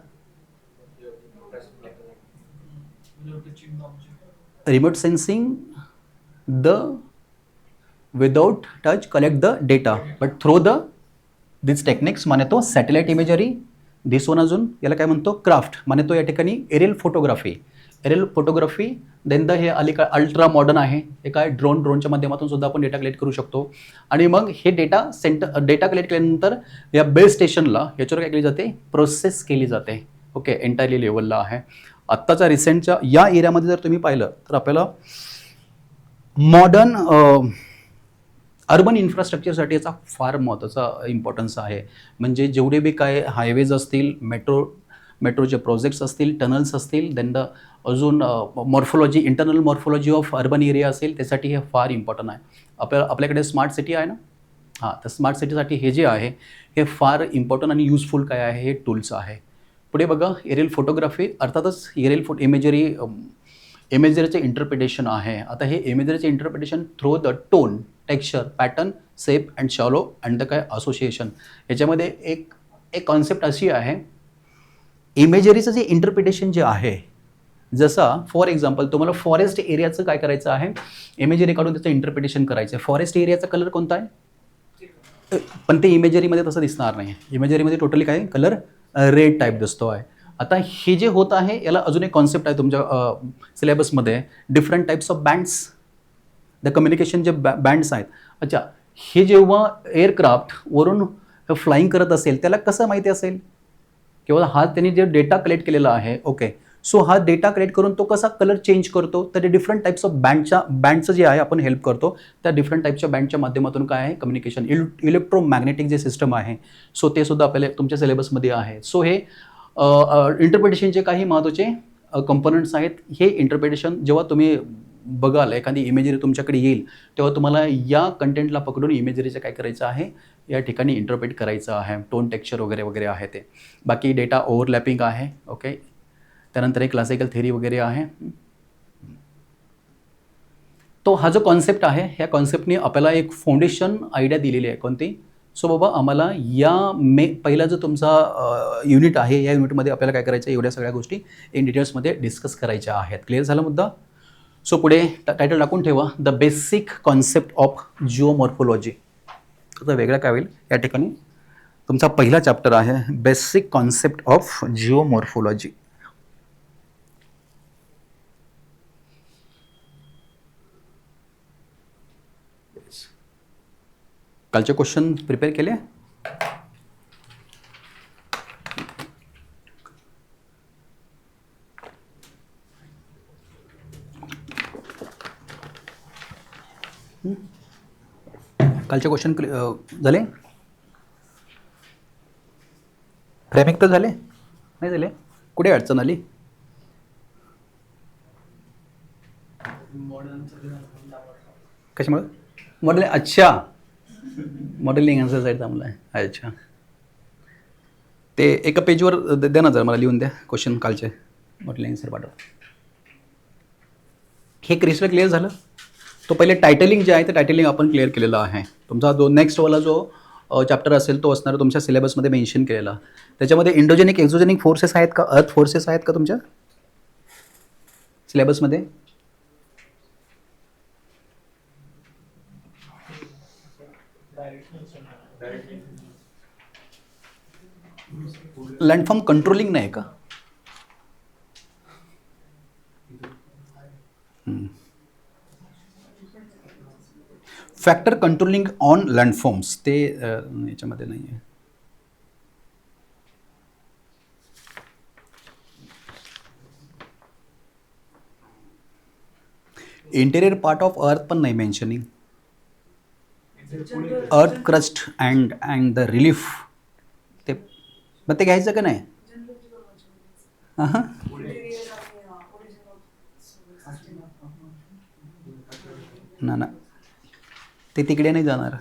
Remote sensing the without touch collect the data but through this techniques माने तो सॅटेलाईट इमेजरी. दिस वन अजून याला काय म्हणतो क्राफ्ट माने तो या ठिकाणी एरियल फोटोग्राफी. देन द हे अल्ट्रा मॉडर्न आहे हे काय ड्रोनच्या माध्यमातून सुद्धा आपण डेटा कलेक्ट करू शकतो. आणि मग हे डेटा कलेक्ट केल्यानंतर या बेस स्टेशनला याच्यावर काय केली जाते प्रोसेस केली जाते. ओके एंटायरली लेवलला आहे. आत्ताच्या रिसेंटच्या या एरियामध्ये जर तुम्ही पाहिलं तर आपल्याला मॉडर्न अर्बन इन्फ्रास्ट्रक्चरसाठी याचा फार महत्त्वाचा इम्पॉर्टन्स आहे. म्हणजे जेवढे बी काय हायवेज असतील, मेट्रोचे प्रोजेक्ट्स असतील, टनल्स असतील, देन द अजून morphology internal morphology of urban area असेल त्यासाठी हे फार इम्पॉर्टंट आहे. आपल्याकडे स्मार्ट सिटी आहे ना, तर स्मार्ट सिटीसाठी हे जे आहे हे फार इम्पॉर्टंट आणि युजफुल काय आहे हे टूल्स आहे. पुढे बघा एरियल फोटोग्राफी अर्थातच एरियल इमेजरीचे इंटरप्रिटेशन आहे. आता हे इमेजरीचे interpretation through the tone, texture, pattern, shape and shadow and the काय असोसिएशन. याच्यामध्ये एक कॉन्सेप्ट अशी आहे इमेजरीचं जे इंटरप्रिटेशन जे आहे जसा फॉर एक्झाम्पल तुम्हाला फॉरेस्ट एरियाचं काय करायचं आहे इमेजरी काढून त्याचं इंटरप्रिटेशन करायचं आहे. फॉरेस्ट एरियाचा कलर कोणता आहे पण ते इमेजरीमध्ये तसं दिसणार नाही. इमेजरीमध्ये टोटली काय कलर रेड टाईप दिसतो आहे. आता हे जे होत आहे याला अजून एक कॉन्सेप्ट आहे तुमच्या सिलेबसमध्ये different types of bands, the communication जे बँड्स आहेत. अच्छा हे जेव्हा एअरक्राफ्ट वरून फ्लाईंग करत असेल त्याला कसं माहिती असेल किंवा हा त्यांनी जे डेटा कलेक्ट केलेला आहे ओके सो हा डेटा कलेक्ट करून तो कसा कलर चेंज करतो तर ते डिफरंट टाईप्स ऑफ बँडचं जे आहे आपण हेल्प करतो त्या डिफरंट टाईपच्या बँडच्या माध्यमातून काय आहे कम्युनिकेशन इलेक्ट्रोमॅग्नेटिक जे सिस्टम आहे सो ते सुद्धा आपल्याला तुमच्या सिलेबसमध्ये आहे. सो हे इंटरप्रिटेशनचे काही महत्त्वाचे कंपोनंट्स आहेत. हे इंटरप्रिटेशन जेव्हा तुम्ही बघाल एखादी इमेजरी तुमच्याकडे येईल तेव्हा तुम्हाला या कंटेंटला पकडून इमेजरीचं काय करायचं आहे या ठिकाणी इंटरप्रेट करायचं आहे. टोन टेक्स्चर वगैरे वगैरे आहे ते. बाकी डेटा ओव्हरलॅपिंग आहे ओके. त्यानंतर एक क्लासिकल थेअरी वगैरे आहे. तो हा जो कॉन्सेप्ट आहे ह्या कॉन्सेप्टने आपल्याला एक फाउंडेशन आयडिया दिलेली आहे. कोणती सो बाबा आम्हाला या पहिला जो तुमचा युनिट आहे या युनिटमध्ये आपल्याला काय करायचं एवढ्या सगळ्या गोष्टी इन डिटेल्समध्ये डिस्कस करायच्या आहेत. क्लिअर झाला मुद्दा. सो पुढे टायटल टाकून ठेवा the basic concept of geomorphology. तर वेगळं काय होईल या ठिकाणी तुमचा पहिला चॅप्टर आहे बेसिक कॉन्सेप्ट ऑफ जिओमॉर्फॉलॉजी. कालचे क्वेश्चन प्रिपेअर केले. कालचे क्वेश्चन झाले? फ्रेमिंग तर झाले नाही झाले? कुठे अडचण आली? कशामुळे? मॉडेल, अच्छा, मॉडेलिंग आन्सर साईड थांबला आहे. अच्छा, ते एका पेजवर द्या ना, जरा मला लिहून द्या क्वेश्चन कालचे, मॉडेलिंग आन्सर पाठवा. हे क्रिस्टल क्लिअर झालं? तो पहिले टायटलिंग जे आहे ते टायटलिंग आपण क्लिअर केलेलं आहे. तुमचा जो नेक्स्टवाला जो चॅप्टर असेल तो असणार तुमच्या सिलेबसमध्ये मेन्शन केलेला. त्याच्यामध्ये इंडोजेनिक एक्झोजेनिक फोर्सेस आहेत का, अर्थ फोर्सेस आहेत का तुमच्या सिलेबसमध्ये? लँडफॉर्म कंट्रोलिंग नाही का? फॅक्टर कंट्रोलिंग ऑन लँडफॉर्म्स ते याच्यामध्ये नाही आहे. इंटेरियर पार्ट ऑफ अर्थ पण नाही mentioning. Earth crust and the relief, ते मग ते घ्यायचं का नाही? हां, ना ते तिकडे नाही जाणार.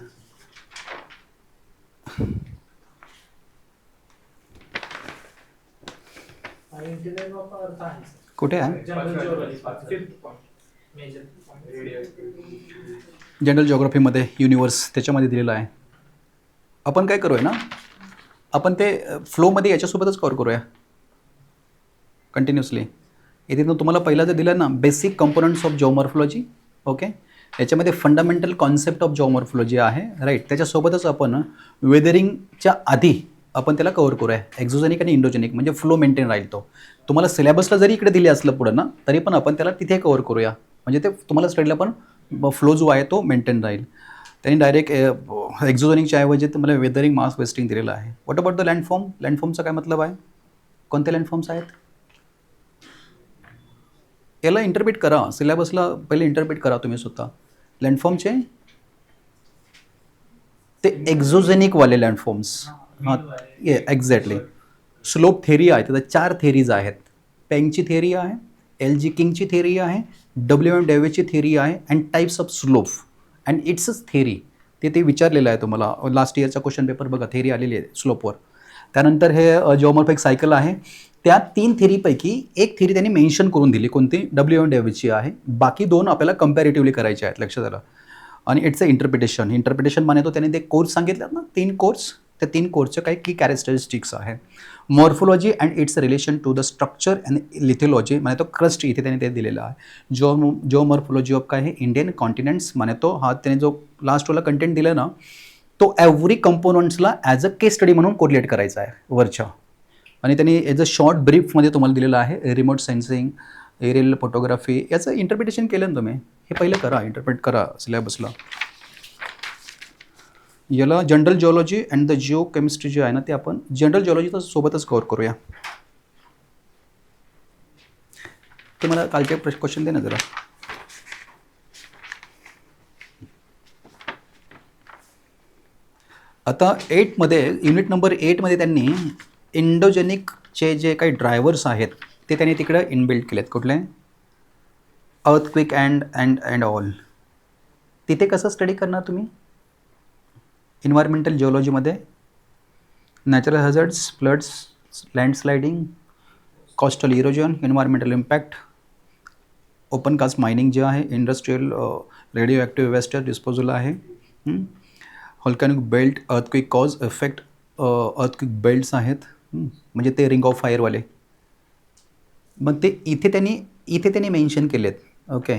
कुठे आहे? जनरल जिओग्राफीमध्ये युनिवर्स त्याच्यामध्ये दिलेलं आहे. आपण काय करूया ना, आपण ते फ्लोमध्ये याच्यासोबतच कव्हर करूया कंटिन्युअसली. इथे तुम्हाला पहिला जर दिलं ना, बेसिक कंपोनंट्स ऑफ जिओमॉर्फॉलॉजी, ओके, याच्यामध्ये फंडामेंटल कॉन्सेप्ट ऑफ जिओमॉर्फॉलॉजी आहे, राईट. त्याच्यासोबतच आपण वेदरिंगच्या आधी आपण त्याला कव्हर करूया, एक्झोजेनिक आणि इंडोजेनिक, म्हणजे फ्लो मेंटेन राहील. तो तुम्हाला सिलेबसला जरी इकडे दिले असलं पुढं ना, तरी पण आपण त्याला तिथे कव्हर करूया, म्हणजे ते तुम्हाला स्टडीला पण फ्लो जो आहे तो मेंटेन राहील. त्यांनी डायरेक्ट एक्झोजेनिकच्या ऐवजी तुम्हाला वेदरिंग मास वेस्टिंग दिलेलं आहे. What about the landform? लँडफॉर्मचा काय मतलब आहे? कोणते लँडफॉर्म्स आहेत? याला इंटरप्रिट करा, सिलेबसला पहिले इंटरप्रिट करा तुम्ही स्वतः. लँडफॉर्मचे ते एक्झोजेनिकवाले लँडफॉर्म्स. हां, एक्झॅक्टली. स्लोप थेरी आहे, त्याचा 4 थेरीज आहेत. पेंगची थेरी आहे, LG किंगची थेरी आहे, WM डेव्हिसची थेरी आहे, and types of slope and इट्सच थेरी. ते विचारलेलं आहे तुम्हाला लास्ट इयरचा क्वेश्चन पेपर बघा, थेरी आलेली आहे स्लोपवर. त्यानंतर हे जिओमॉर्फिक सायकल आहे. त्या 3 थेरीपैकी एक थेरी त्यांनी मेन्शन करून दिली, कोणती? WM डेव्हिसची आहे. बाकी 2 आपल्याला कंपॅरेटिव्हली करायचे आहेत, लक्षात आलं. आणि इट्स अ इंटरप्रिटेशन माने तो त्यांनी ते कोर्स सांगितलं ना, 3 कोर्स, त्या 3 कोर्सचे काही की कॅरेक्टरिस्टिक्स आहे. Morphology and its relation to the structure and lithology माने तो क्रस्ट इथे त्यांनी ते दिलेला आहे. जिओमॉर्फोलॉजी ऑफ काय आहे? इंडियन कॉन्टिनेंट्स माने तो हा त्याने जो लास्टवाला कंटेंट दिला ना, तो एव्हरी कंपोनंट्सला ॲज अ केस स्टडी म्हणून कोरिलेट करायचा आहे वरच्या. आणि त्यांनी ॲज अ शॉर्ट ब्रीफमध्ये तुम्हाला दिलेलं आहे, रिमोट सेन्सिंग, एरियल फोटोग्राफी, याचं इंटरप्रिटेशन केलं ना तुम्ही. हे पहिलं करा, इंटरप्रेट करा सिलेबसला. याला general geology and the Jio chemistry जे आहे ना, ते आपण जनरल जिओलॉजीचं सोबतच कव्हर करूया. ते मला कालचे क्वेश्चन दे ना जरा. आता 8मध्ये, युनिट नंबर 8मध्ये त्यांनी इंडोजेनिकचे जे काही ड्रायव्हर्स आहेत ते त्यांनी तिकडे इनबिल्ट केलेत. कुठले? Earthquake and all. तिथे कसं स्टडी करणार तुम्ही? इन्व्हायरमेंटल जिओलॉजीमध्ये natural hazards, floods, landsliding, coastal erosion, environmental impact, open cast mining जे आहे, industrial radioactive waste disposal आहे, volcanic belt, earthquake cause effect, earthquake belts आहेत, म्हणजे ते रिंग ऑफ फायरवाले. मग ते इथे त्यांनी मेन्शन केलेत, ओके.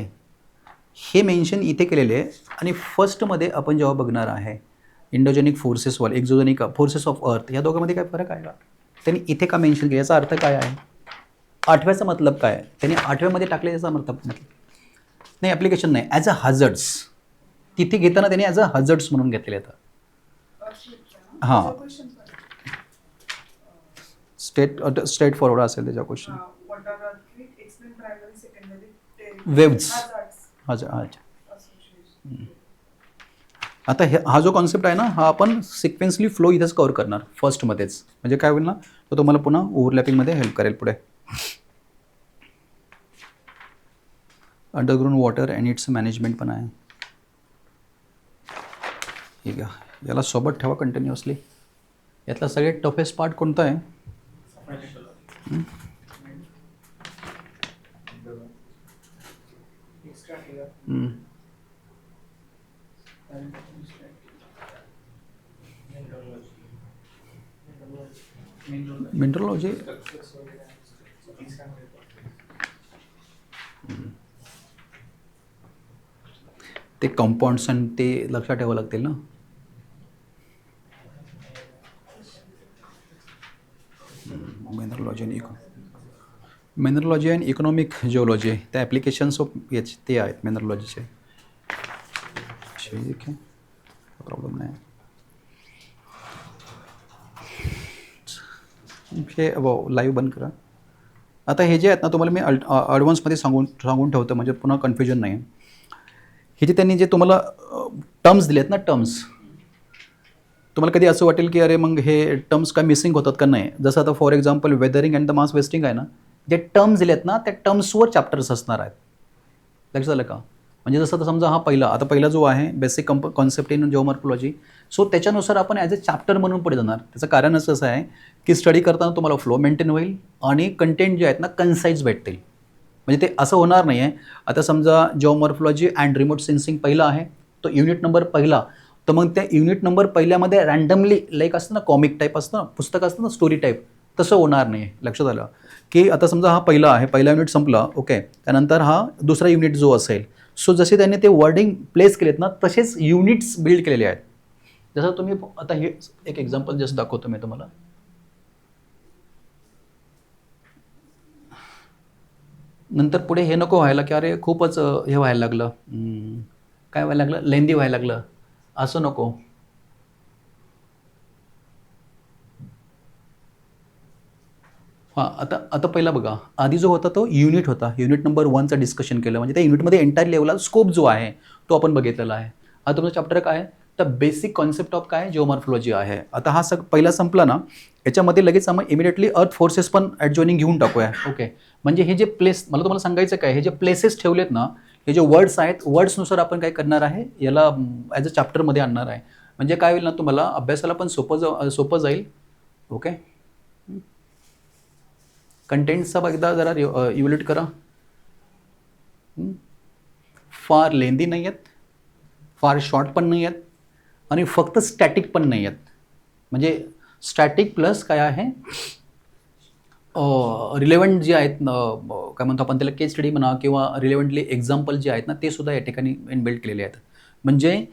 हे मेन्शन इथे केलेले आहे. आणि फर्स्टमध्ये आपण जेव्हा बघणार आहे इंडोजेनिक फोर्सेसवाले, एक्झोजेनिक फोर्सेस ऑफ अर्थ, या दोघांमध्ये काय फरक आहे का? त्यांनी इथे का मेन्शन केलं? याचा अर्थ काय आहे? 8व्याचा मतलब काय आहे? त्यांनी 8व्यामध्ये टाकले याचा मतलब नाही, ॲप्लिकेशन नाही, ॲज अ हॅझर्ड्स. तिथे घेताना त्यांनी ॲज अ हॅझर्ड्स म्हणून घेतलेले आहेत. हां, स्ट्रेट फॉरवर्ड असेल त्याच्या क्वेश्चन. वेव्ज, अच्छा. आता हा जो कॉन्सेप्ट आहे ना हा आपण सिक्वेन्सली फ्लो इथेच कव्हर करणार फर्स्टमध्येच. म्हणजे काय होईल ना तो तुम्हाला पुन्हा ओव्हरलॅपिंगमध्ये हेल्प करेल पुढे. Underground water and it's management पण आहे. ठीक आहे, याला सोबत ठेवा कंटिन्युअसली. यातला सगळ्यात टफेस्ट पार्ट कोणता आहे? मिनरलॉजी. ते कंपाऊंड्स आणि ते लक्षात ठेवावं लागतील ना. मिनरलॉजी अँड इकॉनॉमिक जिओलॉजी त्या ॲप्लिकेशन्स ऑफ याचे ते आहेत मिनरलॉजीचे. ठीक आहे, प्रॉब्लेम नाही. हे लाईव्ह बंद करा. आता हे जे आहेत ना तुम्हाला मी ॲडव्हान्समध्ये सांगून ठेवतो म्हणजे पुन्हा कन्फ्युजन नाही. हे जे त्यांनी जे तुम्हाला टर्म्स दिले आहेत ना टर्म्स, तुम्हाला कधी असं वाटेल की अरे मग हे टर्म्स काय मिसिंग होतात का नाही. जसं आता for example weathering and the mass wasting आहे ना, जे टर्म्स दिले आहेत ना त्या टर्म्सवर चॅप्टर्स असणार आहेत. लक्षात आलं का? म्हणजे जसं आता समजा हा पहिला जो आहे बेसिक कॉन्सेप्ट इन जिओमॉर्फोलॉजी, सो त्याच्यानुसार आपण ॲज अ चॅप्टर म्हणून पुढे जाणार. त्याचं कारण असं आहे की स्टडी करताना तुम्हाला फ्लो मेंटेन होईल आणि कंटेंट जे आहेत ना कन्साईज भेटतील. म्हणजे ते असं होणार नाही आहे. आता समजा जिओमॉर्फोलॉजी अँड रिमोट सेन्सिंग पहिला आहे, तो युनिट नंबर पहिला, तर मग त्या युनिट नंबर पहिल्यामध्ये रँडमली लाईक असतं ना कॉमिक टाईप असतं ना, पुस्तक असतं ना स्टोरी टाईप, तसं होणार नाही. लक्षात आलं की आता समजा हा पहिला आहे, पहिला युनिट संपला ओके, त्यानंतर हा दुसरा युनिट जो असेल, सो जसे त्यांनी ते वर्डिंग प्लेस केलेत ना तसेच युनिट्स बिल्ड केलेले आहेत. जसं तुम्ही आता हे एक एक्झाम्पल जस्ट दाखवतो मी तुम्हाला. नंतर पुढे हे नको व्हायला की अरे खूपच हे व्हायला लागलं, काय व्हायला लागलं, लेंदी व्हायला लागलं, असं नको. हां, आता पहिला बघा, आधी जो होता तो युनिट होता. युनिट नंबर 1चं डिस्कशन केलं, म्हणजे त्या युनिटमध्ये एंटायर लेवलला स्कोप जो आहे तो आपण बघितलेला आहे. आता तुमचा चॅप्टर काय आहे, तर बेसिक कॉन्सेप्ट ऑफ काय जिओमॉर्फोलॉजी आहे. आता हा पहिला संपला ना, याच्यामध्ये लगेच आम्ही इमिडिएटली अर्थ फोर्सेस पण ॲडजॉइनिंग घेऊन टाकूया. ओके, म्हणजे हे जे प्लेस, मला तुम्हाला सांगायचं काय, हे जे प्लेसेस ठेवलेत ना, हे जे वर्ड्स आहेत, वर्ड्सनुसार आपण काय करणार आहे, याला ॲज अ चॅप्टरमध्ये आणणार आहे. म्हणजे काय होईल ना, तुम्हाला अभ्यासाला पण सोपं जाईल. ओके, कंटेंट्सचा एकदा जरा इव्हॅल्युएट करा. फार लेंदी नाही आहेत, फार शॉर्ट पण नाही आहेत आणि फक्त स्टॅटिक पण नाही आहेत. म्हणजे स्टॅटिक प्लस काय आहे, रिलेवंट जे आहेत काय म्हणतो आपण त्याला, केस स्टडी म्हणा किंवा रिलेवंटली एक्झाम्पल जे आहेत ना ते सुद्धा या ठिकाणी इनबिल्ट केलेले आहेत. म्हणजे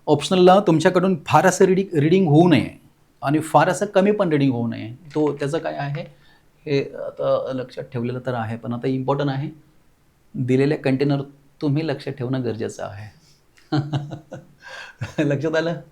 ऑप्शनलला तुमच्याकडून फार असं रिडिंग होऊ नये आणि फार असं कमी पण रिडिंग होऊ नये. तो त्याचं काय आहे हे आता लक्षात ठेवलेलं तर आहे, पण आता इम्पॉर्टंट आहे दिलेल्या कंटेनर तुम्ही लक्षात ठेवणं गरजेचं आहे. लक्षात आलं?